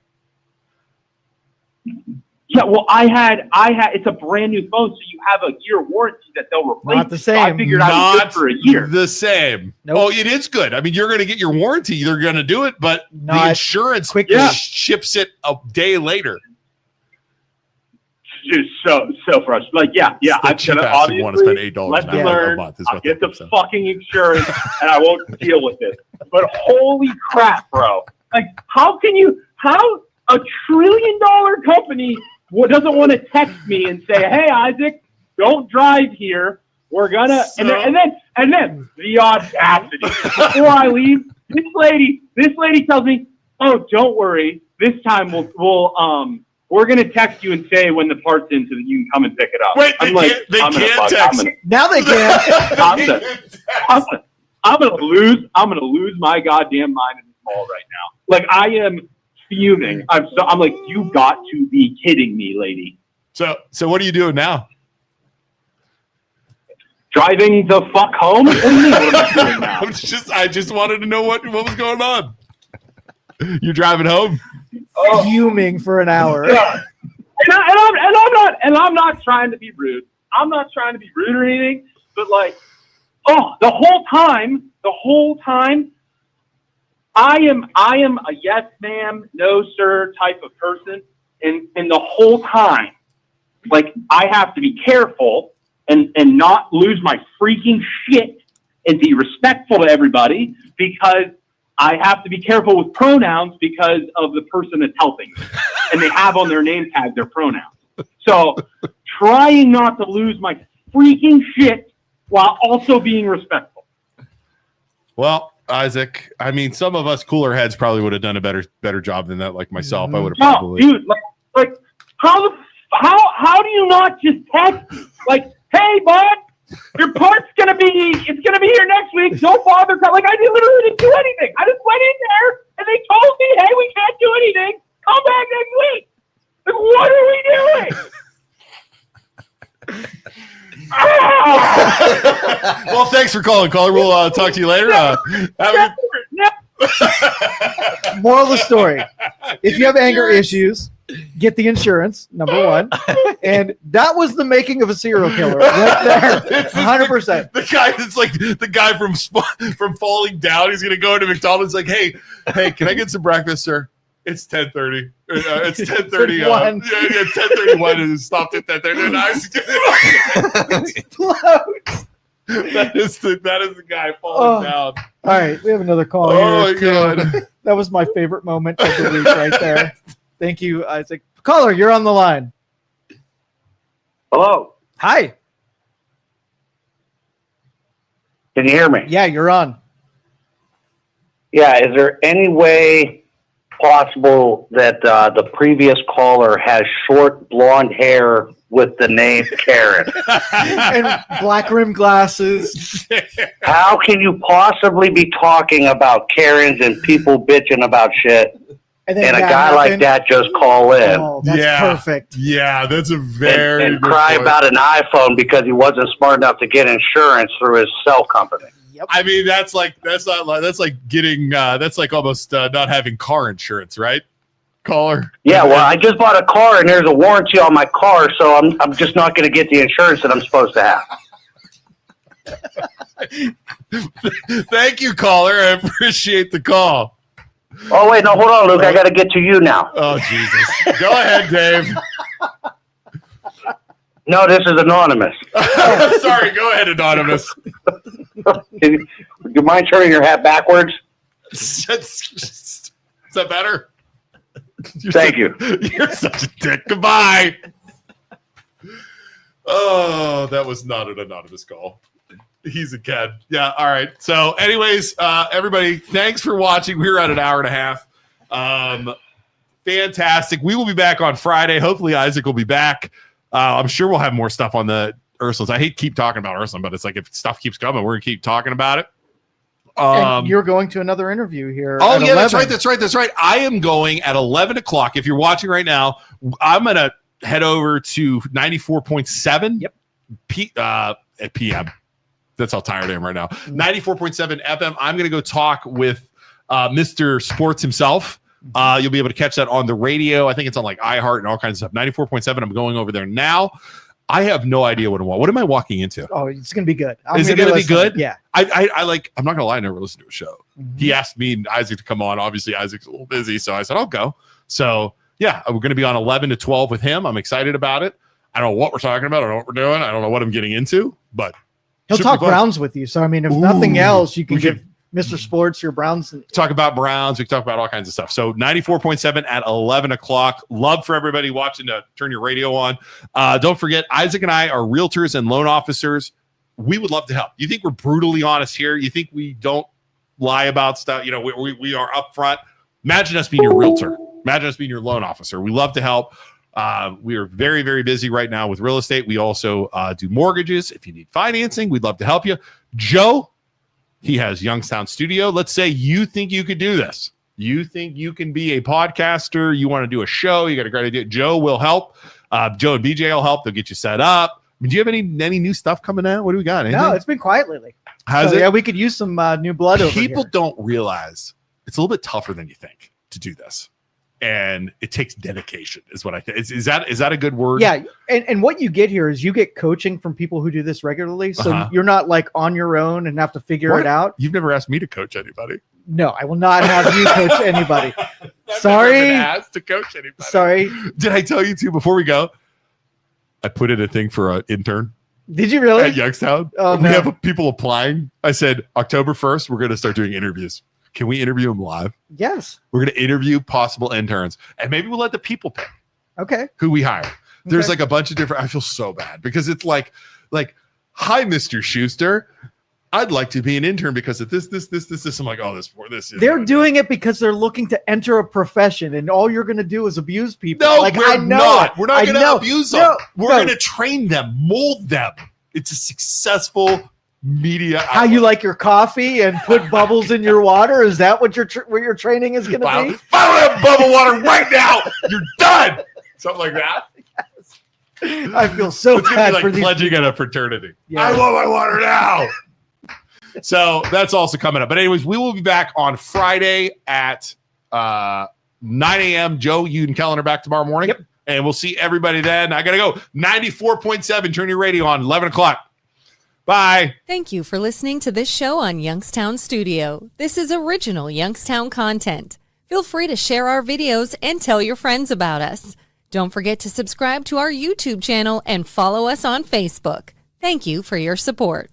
Yeah, well, I had. It's a brand new phone, so you have a year warranty that they'll replace. Not the same. So I figured I would good for a year. The same. Nope. Oh, it is good. I mean, you're going to get your warranty. They're going to do it, but the Not insurance ships it a day later. Just so frustrating. Like, yeah. I'm gonna obviously want to spend $8 lesson learned. a month. I'll get the fucking insurance, and I won't deal with it. But holy crap, bro! Like, how a $1 trillion company doesn't want to text me and say, "Hey, Isaac, don't drive here. We're gonna," and then the audacity. Before I leave, this lady tells me, "Oh, don't worry. This time we're going to text you and say when the part's in so that you can come and pick it up." Wait, they can't text. Now they can. I'm going to lose my goddamn mind in this mall right now. Like, I am fuming. I'm like, you got to be kidding me, lady. So what are you doing now? Driving the fuck home? What do you mean, what am I doing now? I just wanted to know what was going on. You're driving home? Fuming for an hour. Yeah. And I'm not trying to be rude. I'm not trying to be rude or anything, but like, the whole time, I am a yes ma'am, no sir type of person, and the whole time, like, I have to be careful and not lose my freaking shit and be respectful to everybody, because I have to be careful with pronouns because of the person that's helping me. And they have on their name tag their pronouns. So trying not to lose my freaking shit while also being respectful. Well, Isaac, I mean, some of us cooler heads probably would have done a better job than that, like myself. I would have probably. No, dude, like how do you not just text me? Like, hey, bud, your part's gonna be here next week. Don't bother. Like, I literally didn't do anything. I just went in there and they told me, hey, we can't do anything. Come back next week. Like, what are we doing? Well, thanks for calling, caller. We'll talk to you later. Moral of the story: if you have anger issues, get the insurance. Number one, and that was the making of a serial killer right there. 100%. The guy that's like the guy from Falling Down. He's gonna go into McDonald's like, hey, can I get some breakfast, sir? It's 10:30. It's 10:30. It's 10:31, and it stopped at 10:30. That is the guy falling down. All right, we have another call. Oh my god, that was my favorite moment of the week right there. Thank you, Isaac. Caller, you're on the line. Hello. Hi. Can you hear me? Yeah, you're on. Yeah. Is there any way possible that the previous caller has short blonde hair with the name Karen? And black rim glasses. How can you possibly be talking about Karens and people bitching about shit? And a guy like that just call in. Oh, that's perfect. Yeah, that's a very and cry about an iPhone because he wasn't smart enough to get insurance through his cell company. Yep. I mean, that's like getting that's like almost not having car insurance, right? Caller. Yeah, well, I just bought a car and there's a warranty on my car, so I'm just not going to get the insurance that I'm supposed to have. Thank you, caller. I appreciate the call. Oh, wait, no, hold on, Luke. I got to get to you now. Oh, Jesus. Go ahead, Dave. No, this is anonymous. Sorry, go ahead, anonymous. Do you mind turning your hat backwards? Is that better? Thank you. You're such a dick. Goodbye. Oh, that was not an anonymous call. He's a kid. Yeah. All right. So, anyways, everybody, thanks for watching. We were at an hour and a half. Fantastic. We will be back on Friday. Hopefully, Isaac will be back. I'm sure we'll have more stuff on the Ursuline's. I hate to keep talking about Ursuline, but it's like if stuff keeps coming, we're gonna keep talking about it. And you're going to another interview here. Oh, yeah, 11. That's right. I am going at 11 o'clock. If you're watching right now, I'm going to head over to 94.7 at PM. That's how tired I am right now. 94.7 FM. I'm going to go talk with Mr. Sports himself. You'll be able to catch that on the radio. I think it's on like iHeart and all kinds of stuff. 94.7. I'm going over there now. I have no idea what I'm watching. What am I walking into? Oh, it's going to be good. Is it going to be good? Yeah. I like, I'm not going to lie, I never listened to a show. Mm-hmm. He asked me and Isaac to come on. Obviously, Isaac's a little busy. So I said, I'll go. So yeah, we're going to be on 11 to 12 with him. I'm excited about it. I don't know what we're talking about. I don't know what we're doing. I don't know what I'm getting into, but he'll talk Browns with you. So, I mean, if nothing else, you can give Mr. Sports your Browns. Talk about Browns. We can talk about all kinds of stuff. So 94.7 at 11 o'clock. Love for everybody watching to turn your radio on. Don't forget, Isaac and I are realtors and loan officers. We would love to help. You think we're brutally honest here? You think we don't lie about stuff? You know, we are upfront. Imagine us being your realtor. Imagine us being your loan officer. We love to help. We are very, very busy right now with real estate. We also do mortgages. If you need financing, we'd love to help you. Joe, he has Youngstown Studio. Let's say you think you could do this. You think you can be a podcaster. You want to do a show. You got a great idea. Joe will help. Joe and BJ will help. They'll get you set up. I mean, do you have any new stuff coming out? What do we got? Anything? No, it's been quiet lately. Has it? Yeah, we could use some new blood over here. People don't realize it's a little bit tougher than you think to do this. And it takes dedication is what I think. Is that a good word? Yeah. And what you get here is you get coaching from people who do this regularly. So you're not like on your own and have to figure it out. You've never asked me to coach anybody. No, I will not have you coach anybody. Sorry. Never been asked to coach anybody. Sorry. Did I tell you too before we go? I put in a thing for an intern. Did you really? At Youngstown. Oh, we have people applying. I said, October 1st, we're going to start doing interviews. Can we interview them live? Yes. We're going to interview possible interns. And maybe we'll let the people pick. Okay. Who we hire. There's like a bunch of different. I feel so bad because it's like, hi, Mr. Schuster. I'd like to be an intern because of this. I'm like, oh, this. They're doing it because they're looking to enter a profession, and all you're going to do is abuse people. No, like, we're not. We're not going to abuse them. We're going to train them, mold them. It's a successful media. How you like your coffee and put bubbles in your water? Is that what your training is going to be? If I don't have bubble water right now, you're done. Something like that. Yes. I feel so bad like for these pledging at a fraternity. Yeah. I want my water now. So that's also coming up. But anyways, we will be back on Friday at 9 a.m. Joe, you and Kellen are back tomorrow morning. Yep. And we'll see everybody then. I got to go. 94.7. Turn your radio on. 11 o'clock. Bye. Thank you for listening to this show on Youngstown Studio. This is original Youngstown content. Feel free to share our videos and tell your friends about us. Don't forget to subscribe to our YouTube channel and follow us on Facebook. Thank you for your support.